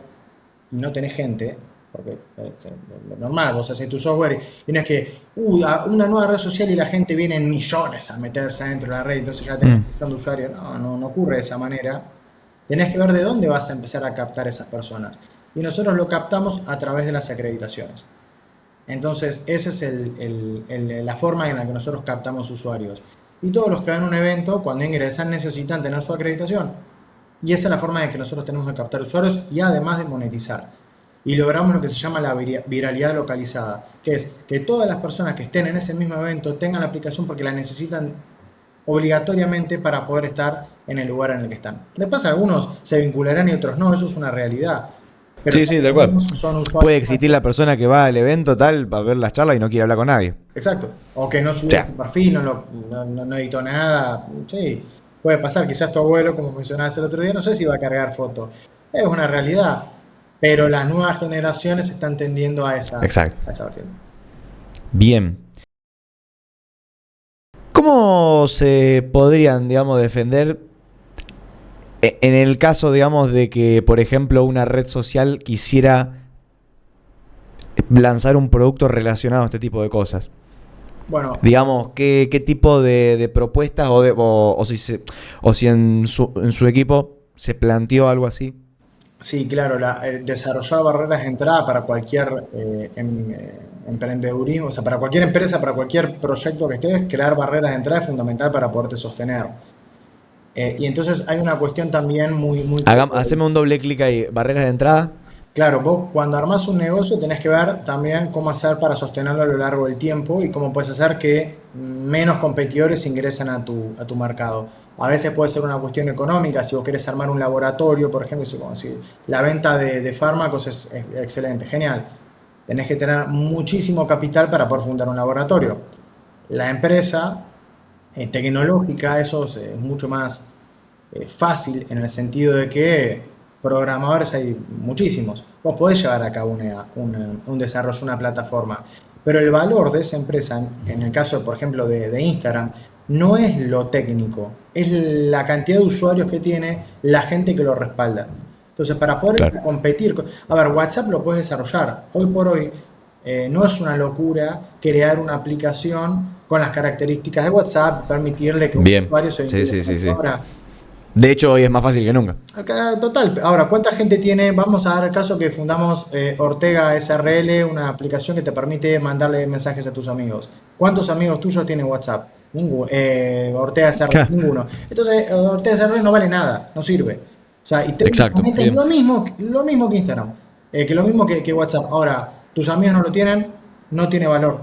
y no tenés gente, porque lo normal, vos haces tu software y no es que una nueva red social y la gente viene en millones a meterse adentro de la red, entonces ya tenés un millón de usuarios. No ocurre de esa manera. Tenés que ver de dónde vas a empezar a captar esas personas. y nosotros lo captamos a través de las acreditaciones. Entonces, esa es la forma en la que nosotros captamos usuarios. Y todos los que van a un evento, cuando ingresan, necesitan tener su acreditación. Y esa es la forma en que nosotros tenemos que captar usuarios y además de monetizar. Y logramos lo que se llama la viralidad localizada, que es que todas las personas que estén en ese mismo evento tengan la aplicación porque la necesitan obligatoriamente para poder estar en el lugar en el que están. Después algunos se vincularán y otros no, eso es una realidad. Pero Sí, sí, tal cual. son Puede usuarios. existir la persona que va al evento tal para ver las charlas y no quiere hablar con nadie. Exacto. O que no O subió sea, su perfil, no editó nada. Sí, puede pasar. Quizás tu abuelo, como mencionabas el otro día, no sé si va a cargar fotos. Es una realidad. Pero las nuevas generaciones están tendiendo exacto. a esa vertiente. Bien. ¿Cómo se podrían, digamos, defender en el caso, digamos, de que, por ejemplo, una red social quisiera lanzar un producto relacionado a este tipo de cosas? Bueno, Digamos, ¿qué tipo de propuestas o si en su equipo se planteó algo así? sí, claro, desarrollar barreras de entrada para cualquier emprendedurismo, o sea, para cualquier empresa, para cualquier proyecto que estés, crear barreras de entrada es fundamental para poderte sostener. Y entonces hay una cuestión también muy clave. Haceme un doble clic ahí. Barreras de entrada. Claro, vos cuando armás un negocio tenés que ver también cómo hacer para sostenerlo a lo largo del tiempo y cómo puedes hacer que menos competidores ingresen a tu mercado. A veces puede ser una cuestión económica, si vos querés armar un laboratorio, por ejemplo, si la venta de fármacos es excelente, genial. Tenés que tener muchísimo capital para poder fundar un laboratorio. La empresa tecnológica, eso es mucho más fácil en el sentido de que programadores hay muchísimos. Vos podés llevar a cabo un desarrollo, una plataforma, pero el valor de esa empresa, en el caso, por ejemplo, de Instagram, no es lo técnico, es la cantidad de usuarios que tiene, la gente que lo respalda. Entonces, para poder Claro. competir, a ver, WhatsApp lo puedes desarrollar. Hoy por hoy no es una locura crear una aplicación con las características de WhatsApp, permitirle que un Bien. usuario se Sí, vincule sí, con sí, otro. sí. Ahora, De hecho, hoy es más fácil que nunca. acá, total, ahora, ¿cuánta gente tiene? Vamos a dar el caso que fundamos Ortega SRL, una aplicación que te permite mandarle mensajes a tus amigos. ¿Cuántos amigos tuyos tienen WhatsApp? Ninguno. Ortega SRL, Claro. ninguno. Entonces, Ortega SRL no vale nada, no sirve. O sea, y Exacto. técnicamente es Bien. lo mismo que Instagram, que lo mismo que WhatsApp. Ahora, tus amigos no lo tienen, no tiene valor.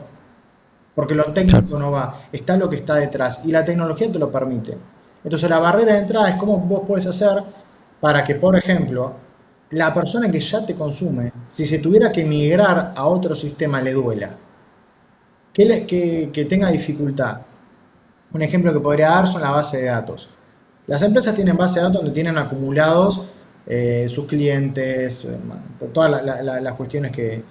Porque lo Claro. técnico no va, está lo que está detrás y la tecnología te lo permite. Entonces la barrera de entrada es cómo vos puedes hacer para que, por ejemplo, la persona que ya te consume, si se tuviera que migrar a otro sistema, le duela, que tenga dificultad. Un ejemplo que podría dar son la base de datos. Las empresas tienen base de datos donde tienen acumulados sus clientes, todas las cuestiones que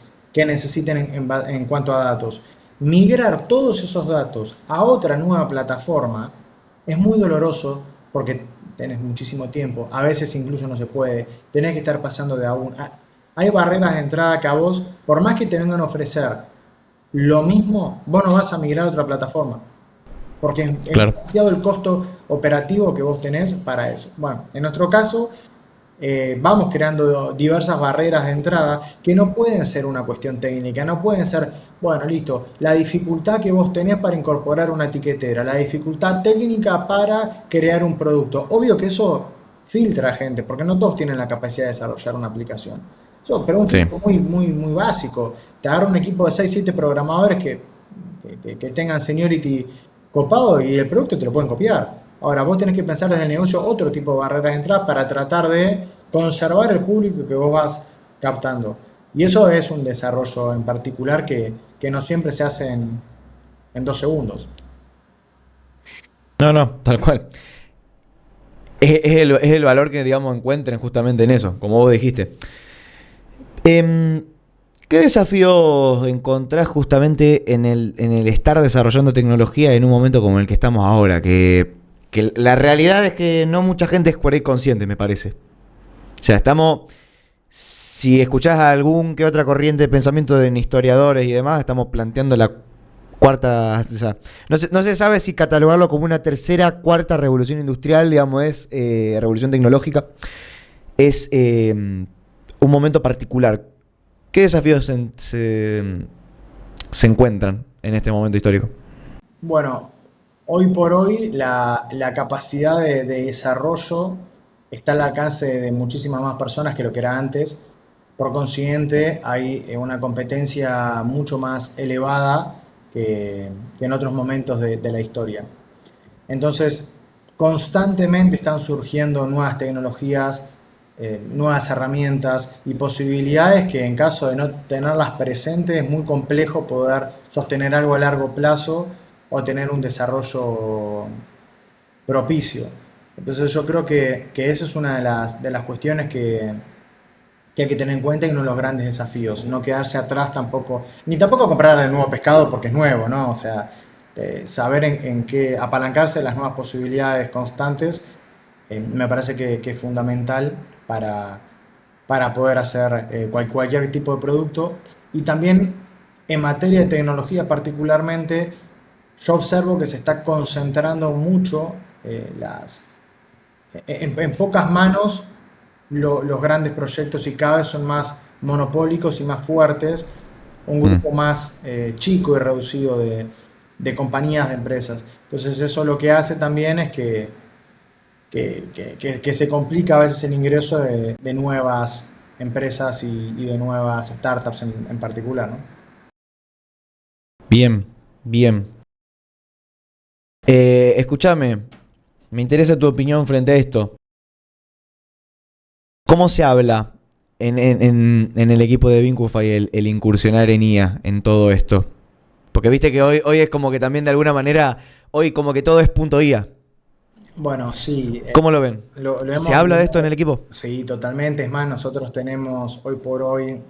necesiten en cuanto a datos. Migrar todos esos datos a otra nueva plataforma es muy doloroso porque tenés muchísimo tiempo, a veces incluso no se puede, tenés que estar pasando de a uno. Hay barreras de entrada que a vos, por más que te vengan a ofrecer lo mismo, vos no vas a migrar a otra plataforma porque es Claro. demasiado el costo operativo que vos tenés para eso. Bueno, en nuestro caso, vamos creando diversas barreras de entrada que no pueden ser una cuestión técnica, no pueden ser, bueno, listo, la dificultad que vos tenés para incorporar una etiquetera, la dificultad técnica para crear un producto. Obvio que eso filtra a gente, porque no todos tienen la capacidad de desarrollar una aplicación. Eso, pero un Sí. filtro muy básico. Te agarra un equipo de 6 7 programadores que tengan seniority copado y el producto te lo pueden copiar. Ahora, vos tenés que pensar desde el negocio otro tipo de barreras de entrada para tratar de conservar el público que vos vas captando. Y eso es un desarrollo en particular que no siempre se hace en 2 segundos. No, no, tal cual. Es el valor que, digamos, encuentren justamente en eso, como vos dijiste. Em, ¿Qué desafíos encontrás justamente en el estar desarrollando tecnología en un momento como el que estamos ahora? Que la realidad es que no mucha gente es por ahí consciente, me parece. O sea, si escuchás a algún que otra corriente de pensamiento de historiadores y demás, estamos planteando la cuarta, o sea, no se sabe si catalogarlo como una tercera, cuarta revolución industrial, digamos, es revolución tecnológica, es un momento particular. ¿Qué desafíos se encuentran en este momento histórico? Bueno, hoy por hoy la capacidad de desarrollo está al alcance de muchísimas más personas que lo que era antes. Por consiguiente, hay una competencia mucho más elevada que en otros momentos de la historia. Entonces, constantemente están surgiendo nuevas tecnologías, nuevas herramientas y posibilidades que en caso de no tenerlas presentes es muy complejo poder sostener algo a largo plazo o tener un desarrollo propicio. Entonces yo creo que esa es una de las cuestiones que hay que tener en cuenta y uno de los grandes desafíos, no quedarse atrás tampoco, ni tampoco comprar el nuevo pescado porque es nuevo, ¿no? O sea, saber en qué apalancarse de las nuevas posibilidades constantes, me parece que es fundamental para, para poder hacer cualquier tipo de producto. Y también en materia de tecnología particularmente, yo observo que se está concentrando mucho en pocas manos los grandes proyectos y cada vez son más monopólicos y más fuertes, un Mm. grupo más chico y reducido de compañías, de empresas. Entonces eso lo que hace también es que se complica a veces el ingreso de nuevas empresas y de nuevas startups en particular, ¿no? Bien, bien. Escúchame, me interesa tu opinión frente a esto. ¿Cómo se habla en el equipo de Vincufy el incursionar en IA, en todo esto? Porque viste que hoy es como que también de alguna manera, hoy como que todo es punto IA. Bueno, sí, ¿Cómo lo ven? lo ¿Se hemos, habla de esto en el equipo? sí, totalmente. Es más, nosotros tenemos hoy por hoy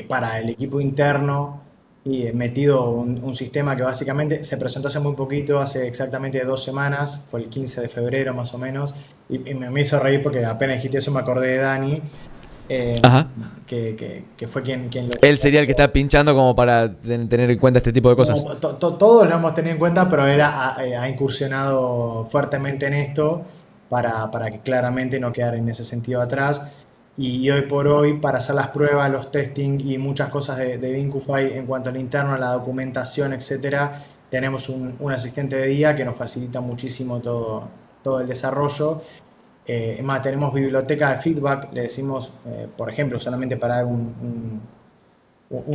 para el equipo interno y metido un sistema que básicamente se presentó hace muy poquito, hace exactamente 2 semanas, fue el 15 de febrero más o menos, y me hizo reír porque apenas dijiste eso me acordé de Dani, eh, Ajá. que fue quien lo... Él sería el que está pinchando como para tener en cuenta este tipo de cosas. No, todos lo hemos tenido en cuenta, pero él ha incursionado fuertemente en esto para que claramente no quedar en ese sentido atrás. Y hoy por hoy, para hacer las pruebas, los testing y muchas cosas de Vincufy en cuanto al interno, a la documentación, etcétera, tenemos un asistente de día que nos facilita muchísimo todo el desarrollo. Es más, tenemos biblioteca de feedback, le decimos, por ejemplo, solamente para dar un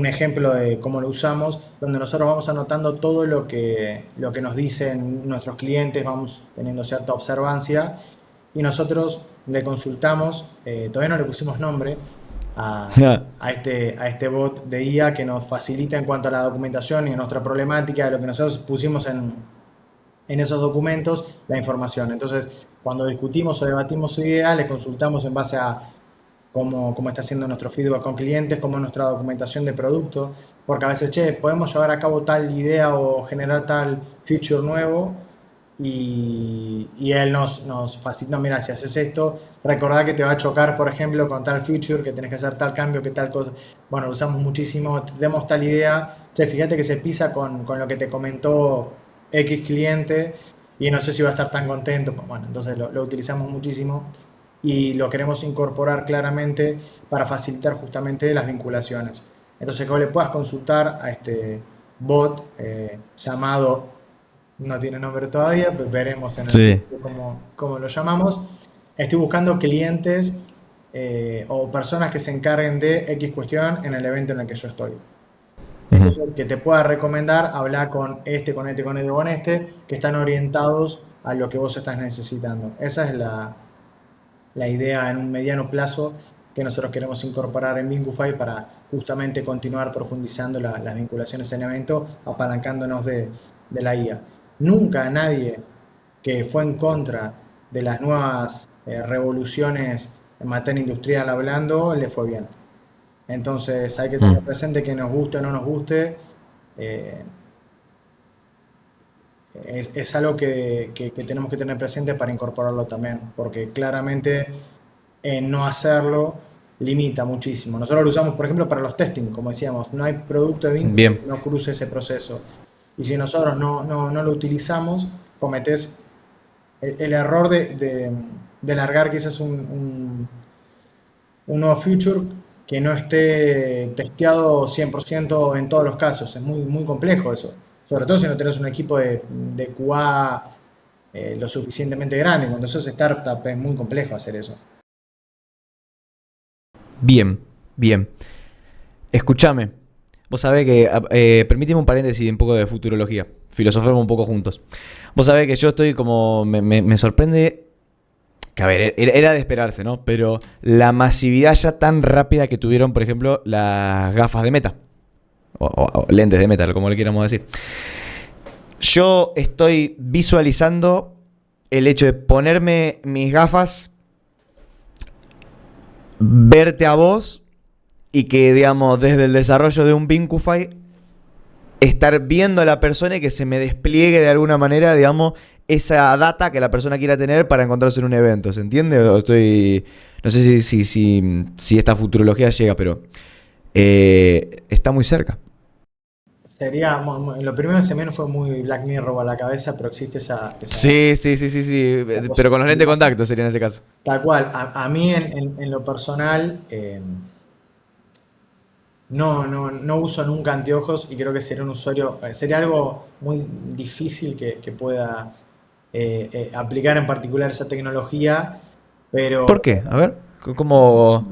ejemplo de cómo lo usamos, donde nosotros vamos anotando todo lo que nos dicen nuestros clientes, vamos teniendo cierta observancia y nosotros le consultamos, todavía no le pusimos nombre, a, a este bot de IA que nos facilita en cuanto a la documentación y a nuestra problemática, de lo que nosotros pusimos en esos documentos, la información. Entonces, cuando discutimos o debatimos su idea, le consultamos en base a cómo está haciendo nuestro feedback con clientes, cómo es nuestra documentación de producto, porque a veces, che, podemos llevar a cabo tal idea o generar tal feature nuevo y él nos facilita, no, mira, si haces esto, recordá que te va a chocar, por ejemplo, con tal feature, que tenés que hacer tal cambio, que tal cosa. Bueno, lo usamos muchísimo, tenemos tal idea, che, fíjate que se pisa con lo que te comentó X cliente y no sé si va a estar tan contento. Bueno, entonces lo utilizamos muchísimo y lo queremos incorporar claramente para facilitar justamente las vinculaciones. Entonces, que vos le puedas consultar a este bot llamado, no tiene nombre todavía, pero veremos en el Sí. futuro cómo lo llamamos. Estoy buscando clientes o personas que se encarguen de X cuestión en el evento en el que yo estoy. Ujú. Entonces, que te pueda recomendar hablar con este, con este, con este, con este, que están orientados a lo que vos estás necesitando. Esa es la idea en un mediano plazo que nosotros queremos incorporar en Vincufy para justamente continuar profundizando las vinculaciones en evento, apalancándonos de la IA. Nunca nadie que fue en contra de las nuevas revoluciones en materia industrial hablando le fue bien. Entonces hay que tener Mm. presente que nos guste o no nos guste, eh, es algo que tenemos que tener presente para incorporarlo también, porque claramente no hacerlo limita muchísimo. Nosotros lo usamos, por ejemplo, para los testing, como decíamos, no hay producto de vínculo Bien. que no cruce ese proceso. Y si nosotros no lo utilizamos, cometés el error de largar quizás un nuevo feature que no esté testeado 100% en todos los casos. Es muy, muy complejo eso. Sobre todo si no tenés un equipo de QA lo suficientemente grande. Cuando sos startup es muy complejo hacer eso. Bien, bien. Escúchame. Vos sabés que, permíteme un paréntesis y un poco de futurología. Filosofemos un poco juntos. Vos sabés que yo estoy como, me sorprende, que a ver, era de esperarse, ¿no? Pero la masividad ya tan rápida que tuvieron, por ejemplo, las gafas de Meta. O lentes de Meta, como le quieramos decir. Yo estoy visualizando el hecho de ponerme mis gafas, verte a vos y que, digamos, desde el desarrollo de un Vincufy, estar viendo a la persona y que se me despliegue de alguna manera, digamos, esa data que la persona quiera tener para encontrarse en un evento. ¿Se entiende? O estoy. No sé si esta futurología llega, pero está muy cerca. Sería, lo primero que se me vino fue muy Black Mirror a la cabeza, pero existe Sí. esa Pero con los lentes de posibilidad. contacto sería en ese caso. Tal cual, a mí en lo personal no uso nunca anteojos y creo que sería un usuario, sería algo muy difícil que pueda aplicar en particular esa tecnología, pero ¿Por qué? A ver, ¿cómo?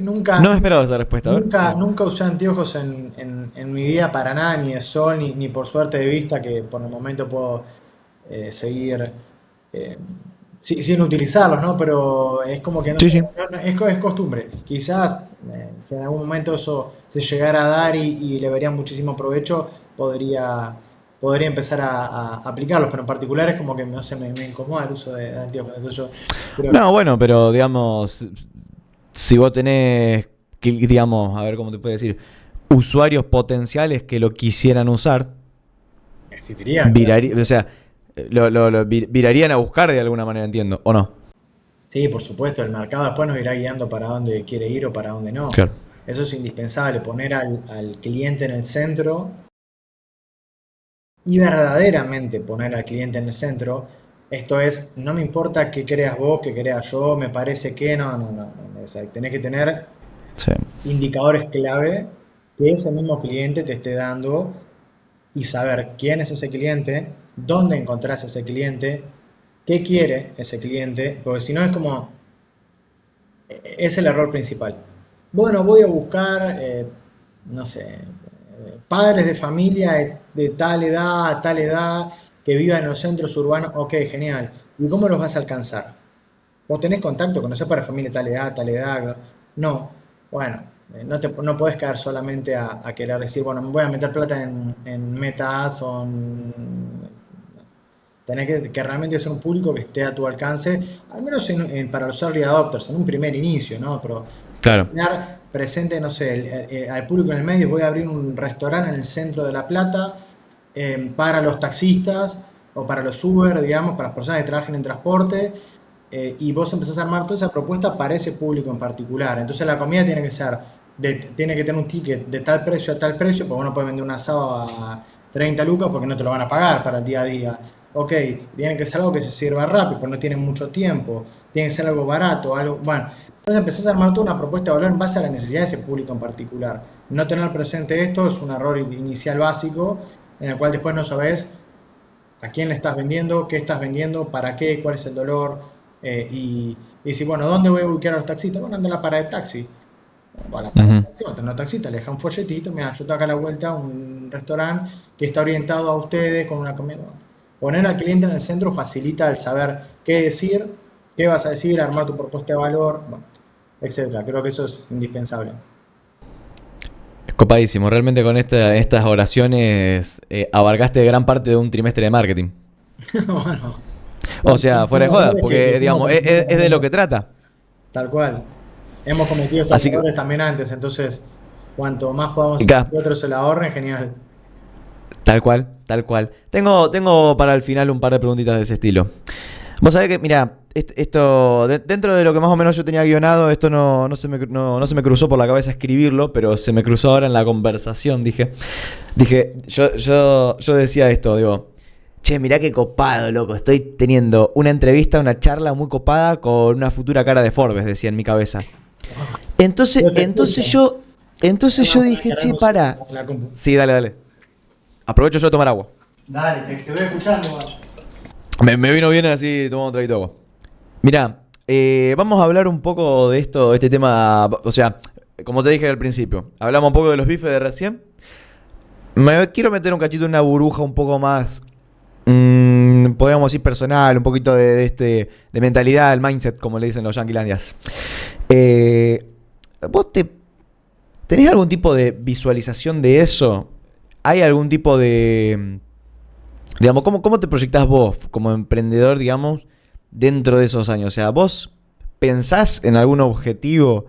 nunca, No me esperaba esa respuesta, a ver. nunca usé anteojos en mi vida para nada, ni de sol, ni por suerte de vista, que por el momento puedo seguir eh, sin utilizarlos, ¿no? Pero es como que no Sí, sé, sí. es costumbre. Quizás si en algún momento eso se llegara a dar y le vería muchísimo provecho, podría empezar a aplicarlos, pero en particular es como que no sé, me incomoda el uso de anteojos. Entonces yo creo que No, bueno, pero digamos, si vos tenés, digamos, a ver cómo te puedo decir, usuarios potenciales que lo quisieran usar, existiría, claro. o sea, virarían a buscar de alguna manera, entiendo, ¿o no? Sí, por supuesto, el mercado después nos irá guiando para dónde quiere ir o para dónde no. Claro. Eso es indispensable, poner al cliente en el centro y verdaderamente poner al cliente en el centro. Esto es, no me importa qué creas vos, qué creas yo, me parece que no. O sea, tenés que tener Sí. indicadores clave que ese mismo cliente te esté dando y saber quién es ese cliente, dónde encontrás ese cliente, qué quiere ese cliente, porque si no es como, es el error principal. Bueno, voy a buscar, no sé, padres de familia de tal edad a tal edad que vivan en los centros urbanos. Ok, genial. ¿Y cómo los vas a alcanzar? ¿Vos tenés contacto con ese padre de familia de tal edad, tal edad? No. Bueno, no podés quedar solamente a querer decir, bueno, me voy a meter plata en Meta Ads o tenés que realmente ser un público que esté a tu alcance, al menos para los early adopters, en un primer inicio, ¿no? Pero Claro. tener presente, no sé, al público en el medio, voy a abrir un restaurante en el centro de La Plata para los taxistas o para los Uber, digamos, para las personas que trabajen en transporte, y vos empezás a armar toda esa propuesta para ese público en particular. Entonces la comida tiene que ser, tiene que tener un ticket de tal precio a tal precio, porque uno puede vender un asado a 30 lucas porque no te lo van a pagar para el día a día. Ok, tiene que ser algo que se sirva rápido, porque no tiene mucho tiempo, tiene que ser algo barato, algo, bueno. Entonces empezás a armar toda una propuesta de valor en base a la necesidad de ese público en particular. No tener presente esto es un error inicial básico en el cual después no sabes a quién le estás vendiendo, qué estás vendiendo, para qué, cuál es el dolor. Y si, bueno, ¿dónde voy a ubicar a los taxistas? Bueno, anda a la parada de taxi. Bueno, a la parada de Ujú. taxi, cuando tenés taxista, le deja un folletito, mira, yo estoy acá a la vuelta, un restaurante que está orientado a ustedes con una comida. Bueno, poner al cliente en el centro facilita el saber qué decir, qué vas a decir, armar tu propuesta de valor, bueno, etcétera. Creo que eso es indispensable. Copadísimo, realmente con estas oraciones abarcaste gran parte de un trimestre de marketing. Bueno, O bueno, sea, fuera de son joda, errores que porque fuimos digamos, cometiendo es de lo también, que trata. tal cual. Hemos cometido estos Así que, errores también antes, entonces cuanto más podamos hacer acá, que otros se la ahorren, genial. tal cual, tal cual. Tengo para el final un par de preguntitas de ese estilo. Vos sabés que, mira, esto, dentro de lo que más o menos yo tenía guionado, esto no se me cruzó por la cabeza escribirlo, pero se me cruzó ahora en la conversación, yo decía esto, digo, che, mirá qué copado, loco, estoy teniendo una entrevista, una charla muy copada con una futura cara de Forbes, decía en mi cabeza. Entonces, Yo te entonces escucho. yo, entonces yo No, dije, che, para. la compu. Sí, dale, dale. Aprovecho yo a tomar agua. Dale, te voy escuchando. Me vino bien así, tomamos un traguito de agua. Mirá, vamos a hablar un poco de esto, de este tema. O sea, como te dije al principio, hablamos un poco de los bifes de recién. Me quiero meter un cachito en una burbuja un poco más, podríamos decir personal, un poquito de mentalidad, el mindset, como le dicen los yanquilandias. Eh, ¿Vos tenés algún tipo de visualización de eso? ¿Hay algún tipo de, digamos, cómo te proyectás vos como emprendedor, digamos, dentro de esos años? O sea, ¿vos pensás en algún objetivo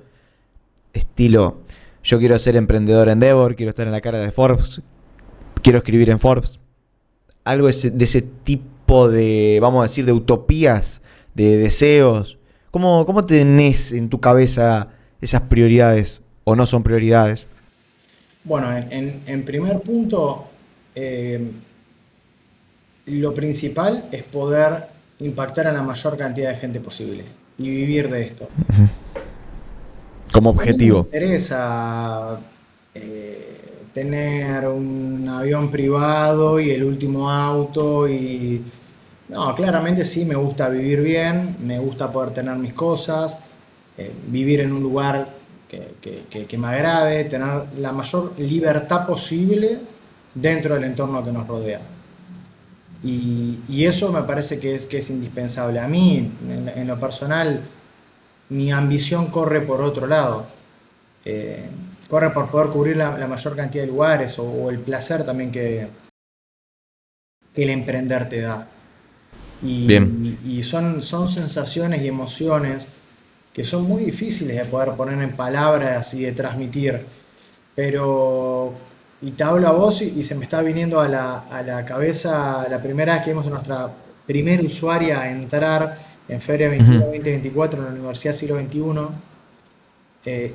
estilo, yo quiero ser emprendedor en Endeavor, quiero estar en la cara de Forbes, quiero escribir en Forbes? Algo de ese tipo de, vamos a decir, de utopías, de deseos. ¿Cómo tenés en tu cabeza esas prioridades o no son prioridades? Bueno, en primer punto, eh, lo principal es poder impactar a la mayor cantidad de gente posible y vivir de esto. Como A mí no me objetivo. interesa tener un avión privado y el último auto y... No, claramente sí me gusta vivir bien, me gusta poder tener mis cosas, vivir en un lugar que me agrade, tener la mayor libertad posible dentro del entorno que nos rodea. Y eso me parece que es indispensable. A mí, en lo personal, mi ambición corre por otro lado. Eh, Corre por poder cubrir la mayor cantidad de lugares o el placer también que el emprender te da. Bien. Y son sensaciones y emociones que son muy difíciles de poder poner en palabras y de transmitir. Pero, y te hablo a vos y se me está viniendo a la cabeza la primera vez que vimos a nuestra primera usuaria entrar en Feria Ujú. 21-2024 en la Universidad Siglo XXI,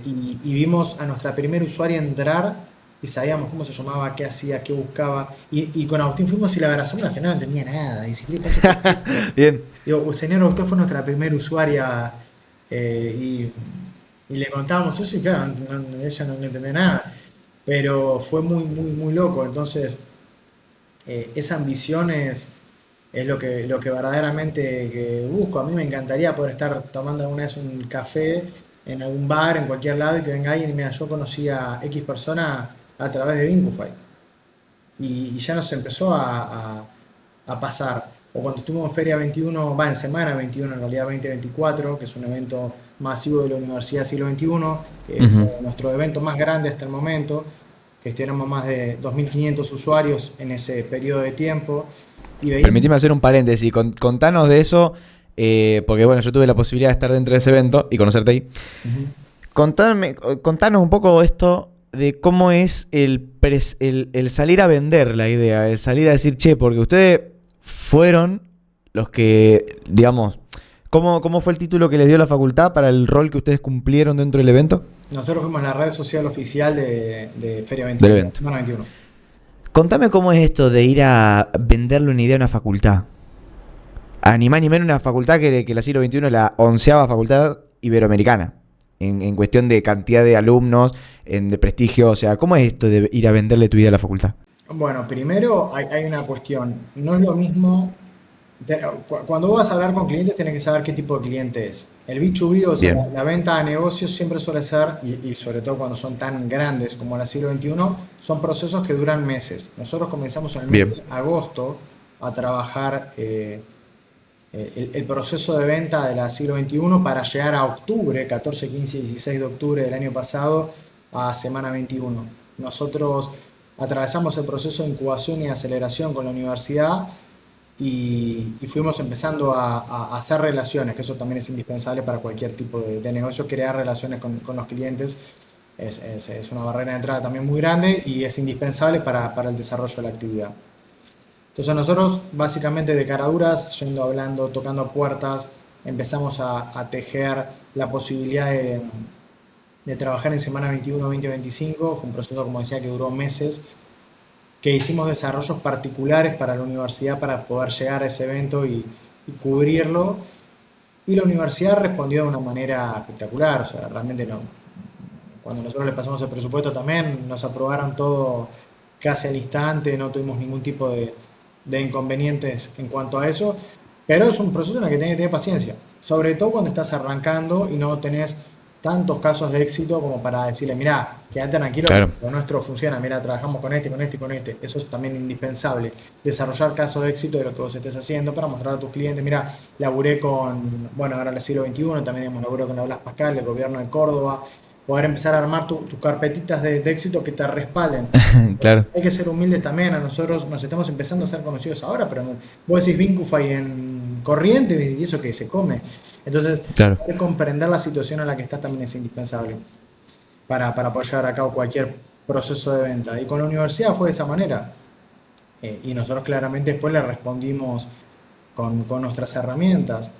y vimos a nuestra primera usuaria entrar y sabíamos cómo se llamaba, qué hacía, qué buscaba. Y con Agustín fuimos y la abrazamos, la señora no entendía nada. Y dice, ¿qué le pasa a este tipo? Bien. Digo, señora, usted fue nuestra primera usuaria, y le contábamos eso y claro, ella no entendía nada. Pero fue muy, muy, muy loco. Entonces, esa ambición es lo que verdaderamente que busco. A mí me encantaría poder estar tomando alguna vez un café en algún bar, en cualquier lado, y que venga alguien y me diga, yo conocí a X persona a través de Vincufy. Y ya nos empezó a pasar. O cuando estuvimos en Feria 21, va en Semana 21, en realidad 2024, que es un evento masivo de la Universidad Siglo XXI, que es Ujú. nuestro evento más grande hasta el momento, que tenemos más de 2.500 usuarios en ese periodo de tiempo. Y veíamos. Permitime hacer un paréntesis. Contanos de eso, porque bueno, yo tuve la posibilidad de estar dentro de ese evento y conocerte ahí. Ujú. Contanos un poco esto de cómo es el salir a vender la idea, el salir a decir, che, porque ustedes fueron los que, digamos, ¿cómo fue el título que les dio la facultad para el rol que ustedes cumplieron dentro del evento? Nosotros fuimos la red social oficial de Feria Del 21, de la evento. Semana 21. Contame cómo es esto de ir a venderle una idea a una facultad. A ni más ni menos una facultad que la siglo XXI es la 11ª facultad iberoamericana. En cuestión de cantidad de alumnos, de prestigio. O sea, ¿cómo es esto de ir a venderle tu idea a la facultad? Bueno, primero hay una cuestión. No es lo mismo. Cuando vos vas a hablar con clientes, tienes que saber qué tipo de cliente es. El B2B, o sea, Bien. la venta a negocios siempre suele ser, y sobre todo cuando son tan grandes como la siglo XXI, son procesos que duran meses. Nosotros comenzamos en el mes Bien. de agosto a trabajar el proceso de venta de la siglo XXI para llegar a octubre, 14, 15 y 16 de octubre del año pasado, a semana 21. Nosotros atravesamos el proceso de incubación y aceleración con la universidad y fuimos empezando a hacer relaciones, que eso también es indispensable para cualquier tipo de negocio, crear relaciones con los clientes es una barrera de entrada también muy grande y es indispensable para el desarrollo de la actividad. Entonces nosotros básicamente de caraduras, yendo hablando, tocando puertas, empezamos a tejer la posibilidad de trabajar en semana 21-2025. Fue un proceso, como decía, que duró meses, que hicimos desarrollos particulares para la universidad para poder llegar a ese evento y cubrirlo. Y la universidad respondió de una manera espectacular, o sea, realmente no. Cuando nosotros le pasamos el presupuesto también nos aprobaron todo casi al instante, no tuvimos ningún tipo de inconvenientes en cuanto a eso, pero es un proceso en el que tenés que tener paciencia, sobre todo cuando estás arrancando y no tenés tantos casos de éxito como para decirle, mira, quédate tranquilo, Claro. lo nuestro funciona, mira, trabajamos con este, con este y con este. Eso es también indispensable, desarrollar casos de éxito de lo que vos estés haciendo para mostrar a tus clientes, mira, laburé con, bueno, ahora en el siglo XXI, también hemos laburado con la Blas Pascal, el gobierno de Córdoba, poder empezar a armar tus carpetitas de éxito que te respalden. Claro, Hay que ser humildes también, a nosotros nos estamos empezando a ser conocidos ahora, pero vos decís Vincufy en Corrientes y eso que se come. Entonces, claro. poder comprender la situación en la que estás también es indispensable para poder llevar a cabo cualquier proceso de venta. Y con la universidad fue de esa manera. Y nosotros claramente después le respondimos con nuestras herramientas.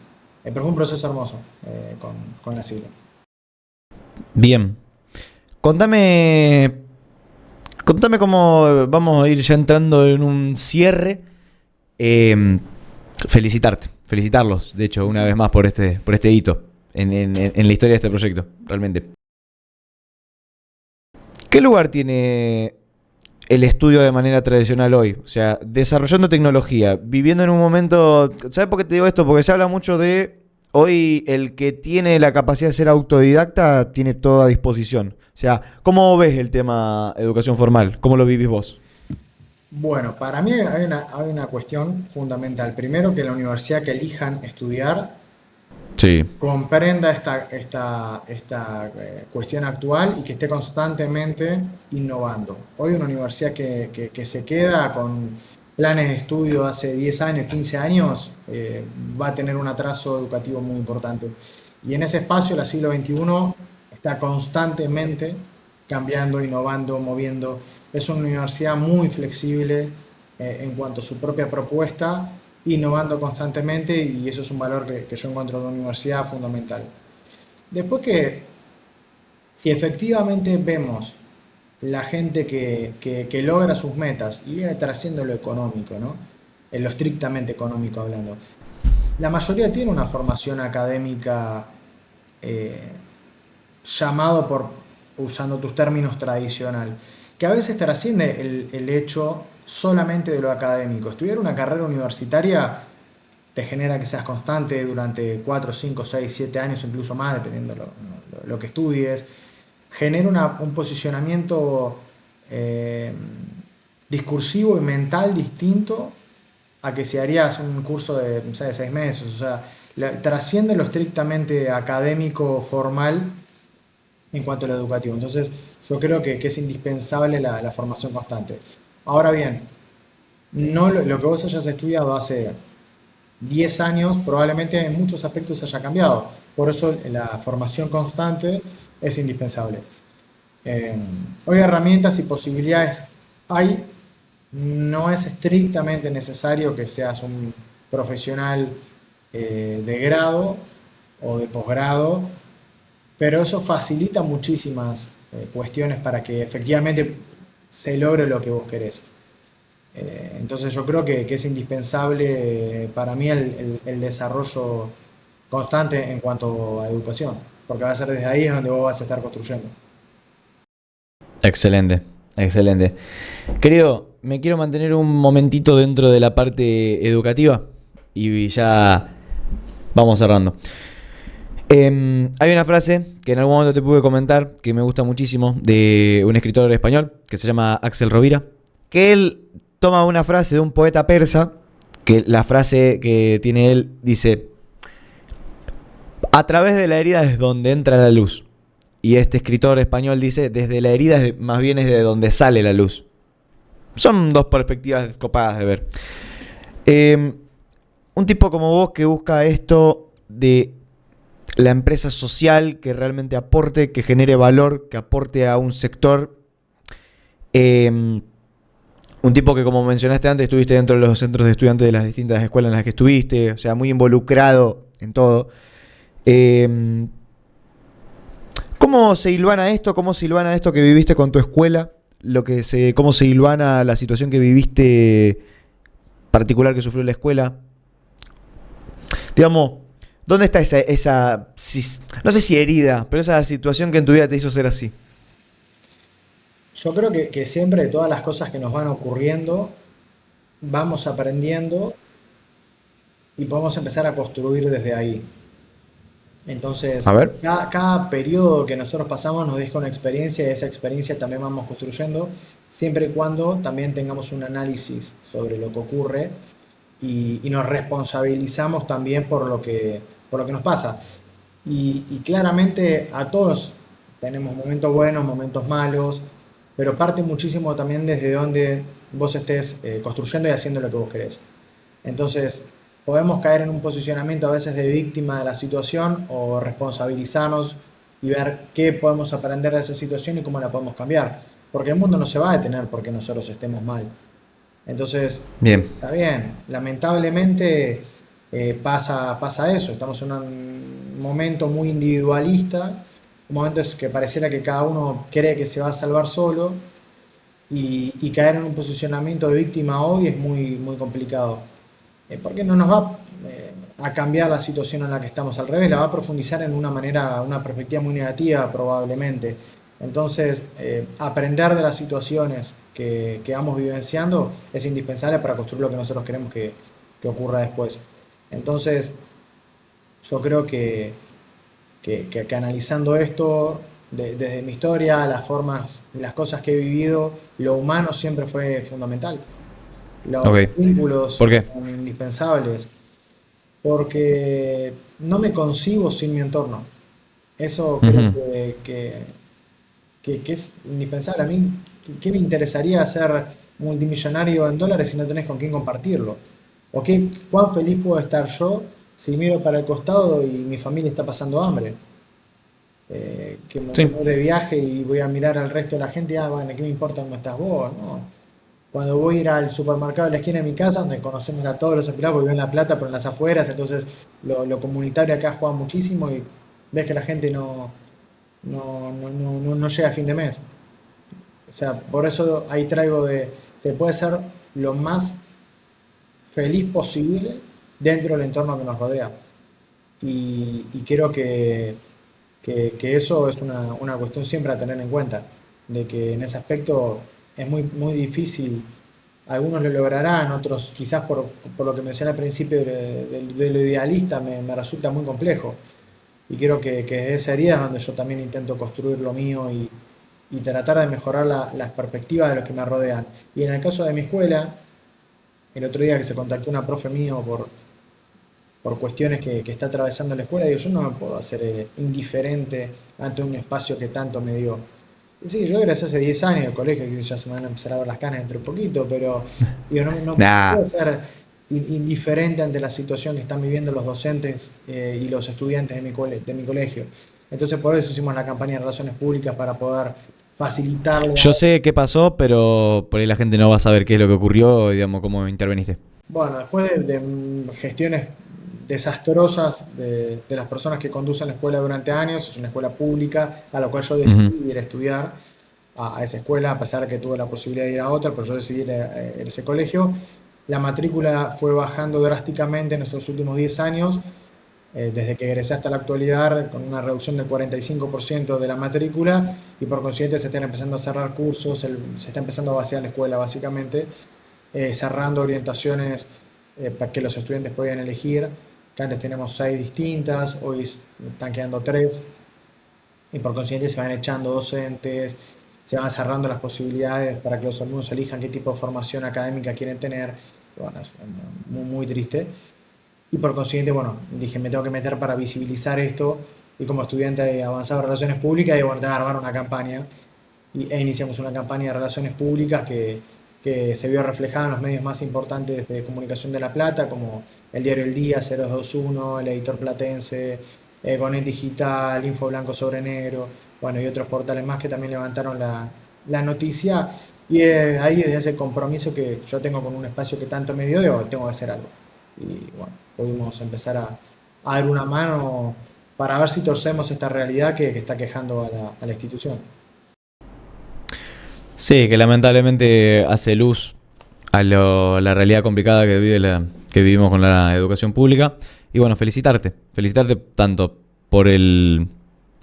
Pero fue un proceso hermoso con la sigla. Bien. Contame, contame cómo vamos a ir ya entrando en un cierre. Eh, felicitarlos, de hecho, una vez más por este hito en la historia de este proyecto, realmente. ¿Qué lugar tiene el estudio de manera tradicional hoy? O sea, desarrollando tecnología, viviendo en un momento... ¿Sabes por qué te digo esto? Porque se habla mucho de... Hoy el que tiene la capacidad de ser autodidacta tiene todo a disposición. O sea, ¿cómo ves el tema educación formal? ¿Cómo lo vivís vos? Bueno, para mí hay una cuestión fundamental. Primero, que la universidad que elijan estudiar Sí, comprenda esta cuestión actual y que esté constantemente innovando. Hoy una universidad que se queda con planes de estudio de hace 10 años, 15 años, va a tener un atraso educativo muy importante. Y en ese espacio, la siglo XXI está constantemente cambiando, innovando, moviendo. Es una universidad muy flexible en cuanto a su propia propuesta, innovando constantemente, y eso es un valor que yo encuentro en la universidad fundamental. Después que, si efectivamente vemos la gente que logra sus metas y trasciende lo económico, ¿no? En lo estrictamente económico hablando, la mayoría tiene una formación académica eh, llamado por, usando tus términos, tradicional, que a veces trasciende el hecho solamente de lo académico. Estudiar una carrera universitaria te genera que seas constante durante 4 5 6 7 años, incluso más, dependiendo lo que estudies. Genera un posicionamiento eh, discursivo y mental distinto a que si harías un curso de, no sé, de 6 meses. O sea, trasciende lo estrictamente académico, formal, en cuanto a lo educativo. Entonces, yo creo que es indispensable la formación constante. Ahora bien, no lo que vos hayas estudiado hace 10 años, probablemente en muchos aspectos haya cambiado. Por eso la formación constante es indispensable. Eh, Hoy herramientas y posibilidades hay, no es estrictamente necesario que seas un profesional de grado o de posgrado, pero eso facilita muchísimas cuestiones para que efectivamente se logre lo que vos querés. Entonces yo creo que es indispensable para mí el desarrollo constante en cuanto a educación, porque va a ser desde ahí donde vos vas a estar construyendo. excelente, excelente. Querido, me quiero mantener un momentito dentro de la parte educativa y ya vamos cerrando. Hay una frase que en algún momento te pude comentar que me gusta muchísimo de un escritor español que se llama Axel Rovira, que él toma una frase de un poeta persa, que la frase que tiene él dice: a través de la herida es donde entra la luz. Y este escritor español dice: desde la herida más bien es de donde sale la luz. Son dos perspectivas copadas de ver. Un tipo como vos que busca esto de la empresa social, que realmente aporte, que genere valor, que aporte a un sector. Un tipo que, como mencionaste antes, estuviste dentro de los centros de estudiantes de las distintas escuelas en las que estuviste, o sea, muy involucrado en todo. Eh, ¿Cómo se hilvana esto? ¿Cómo se hilvana esto que viviste con tu escuela? ¿Cómo se hilvana la situación que viviste particular que sufrió la escuela? Digamos, ¿dónde está no sé si herida, pero esa situación que en tu vida te hizo ser así? Yo creo que siempre de todas las cosas que nos van ocurriendo, vamos aprendiendo y podemos empezar a construir desde ahí. A Entonces, ver. cada periodo que nosotros pasamos nos deja una experiencia y esa experiencia también vamos construyendo, siempre y cuando también tengamos un análisis sobre lo que ocurre y nos responsabilizamos también por lo que nos pasa. Y claramente a todos tenemos momentos buenos, momentos malos, pero parte muchísimo también desde donde vos estés construyendo y haciendo lo que vos querés. Entonces, podemos caer en un posicionamiento a veces de víctima de la situación o responsabilizarnos y ver qué podemos aprender de esa situación y cómo la podemos cambiar. Porque el mundo no se va a detener porque nosotros estemos mal. Entonces, Bien. está bien, lamentablemente pasa eso, estamos en un momento muy individualista, un momento es que pareciera que cada uno cree que se va a salvar solo y caer en un posicionamiento de víctima hoy es muy complicado. Porque no nos va a cambiar la situación en la que estamos, al revés, la va a profundizar en una manera, una perspectiva muy negativa probablemente. Entonces, aprender de las situaciones que vamos vivenciando es indispensable para construir lo que nosotros queremos que ocurra después. Entonces, yo creo que analizando esto desde mi historia, las formas, las cosas que he vivido, lo humano siempre fue fundamental. Los Ok. vínculos ¿Por qué? son indispensables porque no me concibo sin mi entorno. Eso creo Ujú. que es indispensable. A mí, ¿qué me interesaría ser multimillonario en dólares si no tenés con quién compartirlo? ¿O cuán feliz puedo estar yo si miro para el costado y mi familia está pasando hambre? Que me Sí. voy de viaje y voy a mirar al resto de la gente, ah, bueno, ¿qué me importa cómo estás vos? No. Cuando voy a ir al supermercado de la esquina de mi casa, donde conocemos a todos los empleados, porque vivo en La Plata, pero en las afueras, entonces lo comunitario acá juega muchísimo y ves que la gente no llega a fin de mes. O sea, por eso ahí traigo se puede ser lo más feliz posible dentro del entorno que nos rodea. Y creo que eso es una cuestión siempre a tener en cuenta, de que en ese aspecto es muy difícil. Algunos lo lograrán, otros quizás por lo que mencioné al principio de lo idealista me resulta muy complejo. Y creo que esa herida es donde yo también intento construir lo mío y tratar de mejorar las perspectivas de los que me rodean. Y en el caso de mi escuela, el otro día que se contactó una profe mío por cuestiones que está atravesando la escuela, digo, yo no me puedo hacer indiferente ante un espacio que tanto me dio. Y sí, yo egresé hace 10 años del colegio, que ya se me van a empezar a ver las canas dentro de poquito, pero digo, no Nah. puedo ser indiferente ante la situación que están viviendo los docentes y los estudiantes de mi colegio. Entonces por eso hicimos la campaña de relaciones públicas para poder facilitarle Yo sé qué pasó, pero por ahí la gente no va a saber qué es lo que ocurrió, digamos, cómo interveniste. bueno, después de gestiones desastrosas de las personas que conducen la escuela durante años, es una escuela pública a la cual yo Ujú. decidí ir a estudiar a esa escuela, a pesar de que tuve la posibilidad de ir a otra, pero yo decidí ir a ese colegio. La matrícula fue bajando drásticamente en estos últimos 10 años, desde que egresé hasta la actualidad, con una reducción del 45% de la matrícula y por consiguiente se están empezando a cerrar cursos, se está empezando a vaciar la escuela básicamente, cerrando orientaciones para que los estudiantes puedan elegir, que antes tenemos 6 distintas, hoy están quedando 3 y por consiguiente se van echando docentes, se van cerrando las posibilidades para que los alumnos elijan qué tipo de formación académica quieren tener. Bueno, es muy triste. Y por consiguiente, bueno, dije, me tengo que meter para visibilizar esto. Y como estudiante de avanzado en relaciones públicas, y bueno, tengo que armar una campaña. E iniciamos una campaña de relaciones públicas que se vio reflejada en los medios más importantes de comunicación de La Plata, como el diario El Día, 021, el editor platense, Gonet Digital, Info Blanco sobre Negro, bueno, y otros portales más que también levantaron la noticia. Y ahí desde ese compromiso que yo tengo con un espacio que tanto me dio, digo, tengo que hacer algo. Y bueno, pudimos empezar a dar una mano para ver si torcemos esta realidad que está quejando a la institución. Sí, que lamentablemente hace luz a la realidad complicada que vivimos con la educación pública. Y bueno, felicitarte tanto por el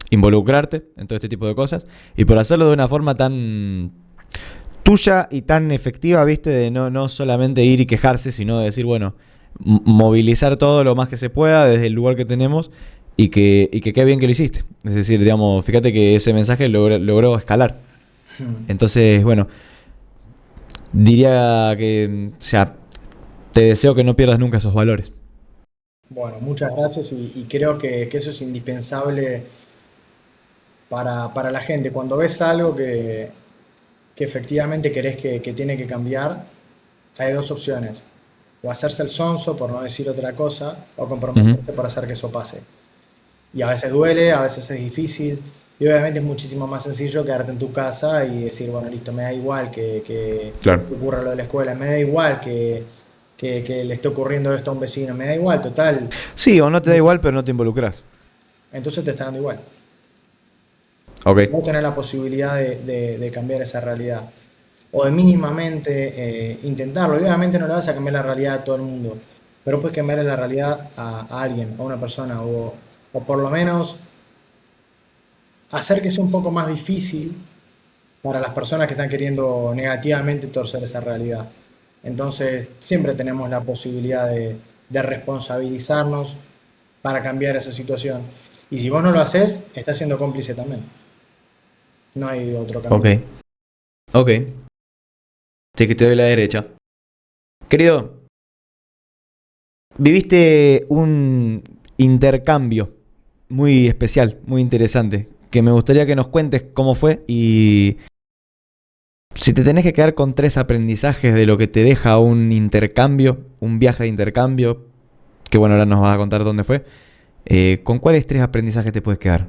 involucrarte en todo este tipo de cosas y por hacerlo de una forma tan tuya y tan efectiva, viste, de no solamente ir y quejarse, sino de decir, bueno, movilizar todo lo más que se pueda desde el lugar que tenemos y que qué bien que lo hiciste. Es decir, digamos, fíjate que ese mensaje logró escalar. Mm. Entonces, bueno, diría que, o sea, te deseo que no pierdas nunca esos valores. Bueno, muchas gracias y creo que eso es indispensable para la gente. Cuando ves algo que efectivamente querés que tiene que cambiar, hay dos opciones. O hacerse el sonso, por no decir otra cosa, o Ujú. comprometerse por hacer que eso pase. Y a veces duele, a veces es difícil, y obviamente es muchísimo más sencillo quedarte en tu casa y decir, bueno, listo, me da igual Claro. que ocurra lo de la escuela, me da igual que le esté ocurriendo esto a un vecino, me da igual, total. Sí, o no te da igual, pero no te involucras. Entonces te está dando igual. Ok, Vos tenés la posibilidad de cambiar esa realidad. O de mínimamente intentarlo. Y obviamente no le vas a cambiar la realidad a todo el mundo. Pero puedes cambiar la realidad a alguien, a una persona. O por lo menos hacer que sea un poco más difícil para las personas que están queriendo negativamente torcer esa realidad. Entonces, siempre tenemos la posibilidad de responsabilizarnos para cambiar esa situación. Y si vos no lo haces, estás siendo cómplice también. No hay otro ok, camino. ok. Sí, que te doy la derecha. Querido, viviste un intercambio muy especial, muy interesante, que me gustaría que nos cuentes cómo fue y si te tenés que quedar con tres aprendizajes de lo que te deja un intercambio, un viaje de intercambio, que bueno, ahora nos vas a contar dónde fue, ¿con cuáles tres aprendizajes te puedes quedar?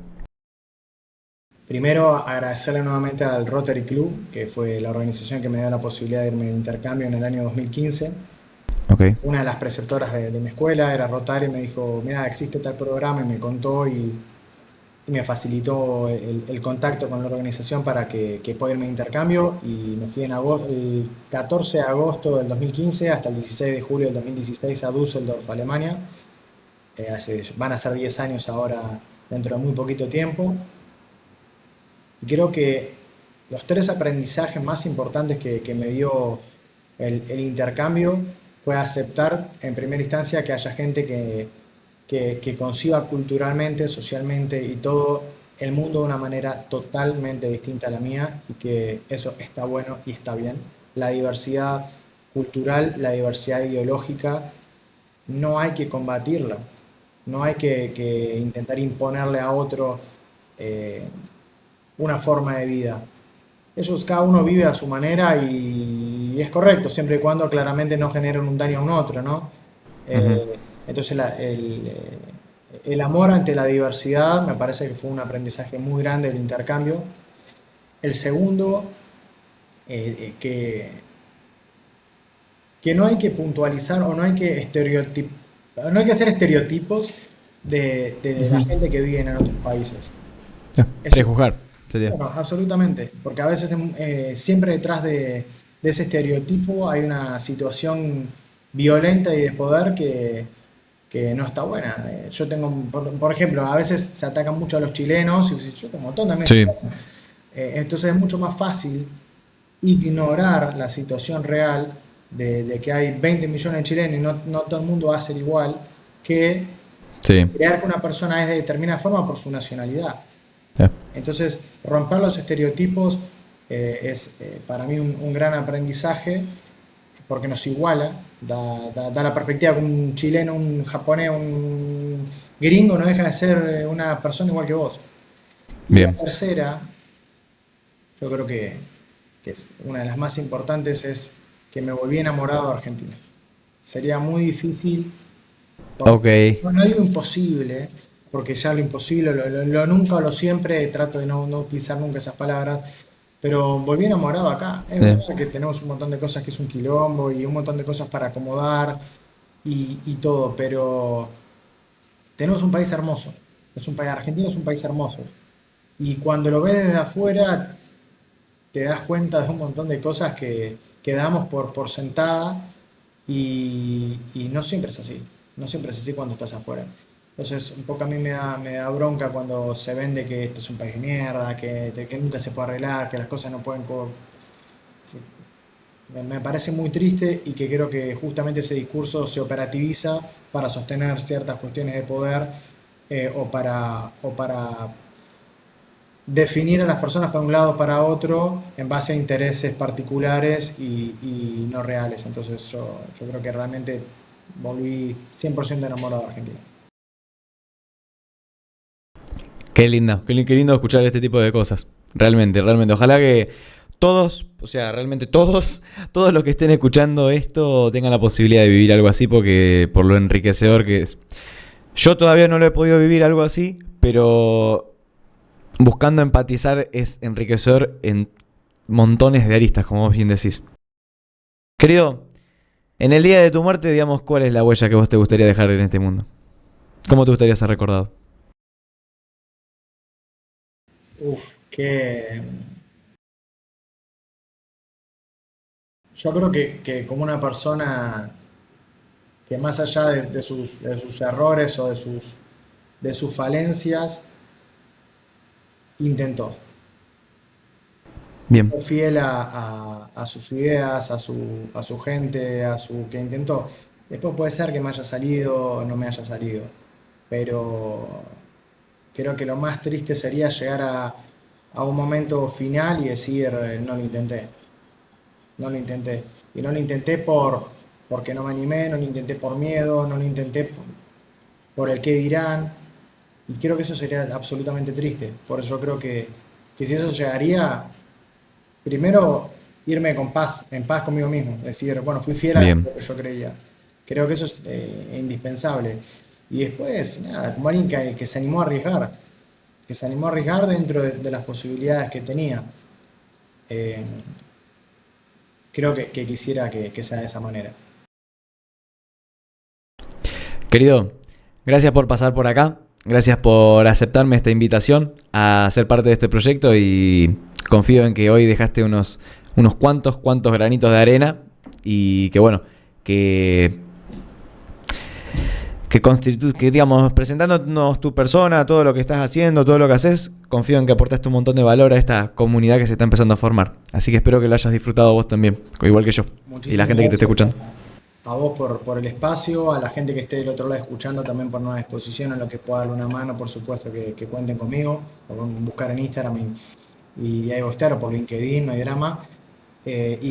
Primero, agradecerle nuevamente al Rotary Club, que fue la organización que me dio la posibilidad de irme de intercambio en el año 2015. Ok, Una de las preceptoras de mi escuela era Rotary y me dijo, mira, existe tal programa y me contó y me facilitó el contacto con la organización para que pueda irme de intercambio y me fui en agosto, el 14 de agosto del 2015 hasta el 16 de julio del 2016 a Düsseldorf, Alemania. Van a ser 10 años ahora dentro de muy poquito tiempo. Y creo que los tres aprendizajes más importantes que me dio el intercambio fue aceptar en primera instancia que haya gente que conciba culturalmente, socialmente y todo el mundo de una manera totalmente distinta a la mía y que eso está bueno y está bien. La diversidad cultural, la diversidad ideológica, no hay que combatirla, no hay que intentar imponerle a otro eh, una forma de vida. Eso es, cada uno vive a su manera y es correcto, siempre y cuando claramente no generen un daño a un otro, ¿no? ujú, Entonces el amor ante la diversidad me parece que fue un aprendizaje muy grande del intercambio. El segundo, que no hay que puntualizar o no hay que no hay que hacer estereotipos de la ujú. gente que vive en otros países. Ya, Eso. prejuzgar sería. Bueno, absolutamente, porque a veces siempre detrás de ese estereotipo hay una situación violenta y de poder que no está buena. Yo tengo, por ejemplo, a veces se atacan mucho a los chilenos, y yo tengo un montón de amigos Sí, chilenos. Entonces es mucho más fácil ignorar la situación real de que hay 20 millones de chilenos y no todo el mundo va a ser igual, que sí. crear que una persona es de determinada forma por su nacionalidad. Ya. Entonces, romper los estereotipos es para mí un gran aprendizaje porque nos iguala, da la perspectiva que un chileno, un japonés, un gringo no deja de ser una persona igual que vos. Y la Bien. tercera, yo creo que es una de las más importantes, es que me volví enamorado de Argentina. Sería muy difícil, Ok. no digo imposible, porque ya lo imposible, lo nunca o lo siempre, trato de no utilizar nunca esas palabras, pero volví enamorado acá. Es Bien. verdad que tenemos un montón de cosas que es un quilombo y un montón de cosas para acomodar y todo, pero tenemos un país hermoso. Es un país, Argentina es un país hermoso. Y cuando lo ves desde afuera, te das cuenta de un montón de cosas que damos por sentada y no siempre es así. No siempre es así cuando estás afuera. Entonces, un poco a mí me da bronca cuando se vende que esto es un país de mierda, que nunca se puede arreglar, que las cosas no pueden... Me parece muy triste y que creo que justamente ese discurso se operativiza para sostener ciertas cuestiones de poder o para definir a las personas para un lado o para otro en base a intereses particulares y no reales. Entonces yo creo que realmente volví 100% enamorado de Argentina. Qué lindo, qué lindo escuchar este tipo de cosas. Realmente, realmente. Ojalá que todos, o sea, realmente todos, todos los que estén escuchando esto tengan la posibilidad de vivir algo así porque por lo enriquecedor que es. Yo todavía no lo he podido vivir algo así, pero buscando empatizar es enriquecedor en montones de aristas, como vos bien decís. Querido, en el día de tu muerte, digamos, ¿cuál es la huella que vos te gustaría dejar en este mundo? ¿Cómo te gustaría ser recordado? Uf, que yo creo que como una persona que más allá de sus errores o de sus falencias, intentó. Bien, Fue fiel a sus ideas, a su gente, que intentó. Después puede ser que me haya salido o no me haya salido, pero creo que lo más triste sería llegar a un momento final y decir, no lo intenté, no lo intenté. Y no lo intenté porque no me animé, no lo intenté por miedo, no lo intenté por el qué dirán. Y creo que eso sería absolutamente triste. Por eso yo creo que si eso llegaría, primero irme con paz, en paz conmigo mismo. Es decir, bueno, fui fiel a bien. lo que yo creía. Creo que eso es indispensable. Y después, nada, como alguien que se animó a arriesgar, que se animó a arriesgar dentro de las posibilidades que tenía. Eh, Creo que quisiera que sea de esa manera. Querido, gracias por pasar por acá. Gracias por aceptarme esta invitación a ser parte de este proyecto y confío en que hoy dejaste unos cuantos granitos de arena y que bueno, que, que digamos, presentándonos tu persona, todo lo que estás haciendo, todo lo que haces, confío en que aportaste un montón de valor a esta comunidad que se está empezando a formar. Así que espero que lo hayas disfrutado vos también, igual que yo, y la Muchísimas gente que te esté gracias escuchando. a vos por el espacio, a la gente que esté del otro lado escuchando también por una disposición en lo que pueda darle una mano, por supuesto que cuenten conmigo, o con buscar en Instagram y ahí voy a estar, o por LinkedIn, no hay drama.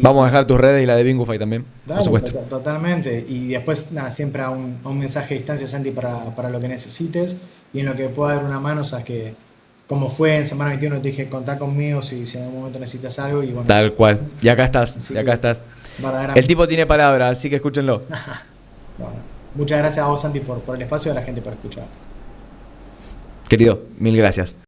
Vamos a Y dejar tus redes y la de Bingufy también, por dale, supuesto. totalmente. Y después, nada, siempre a un mensaje de distancia, Santi, para lo que necesites y en lo que pueda dar una mano, sabes que como fue en Semana 21 te dije, contá conmigo si en algún momento necesitas algo y bueno, Tal cual. así Y acá que estás. El verdaderamente. tipo tiene palabra, así que escúchenlo. Bueno, muchas gracias a vos, Santi, por el espacio y a la gente por escuchar. Querido, mil gracias.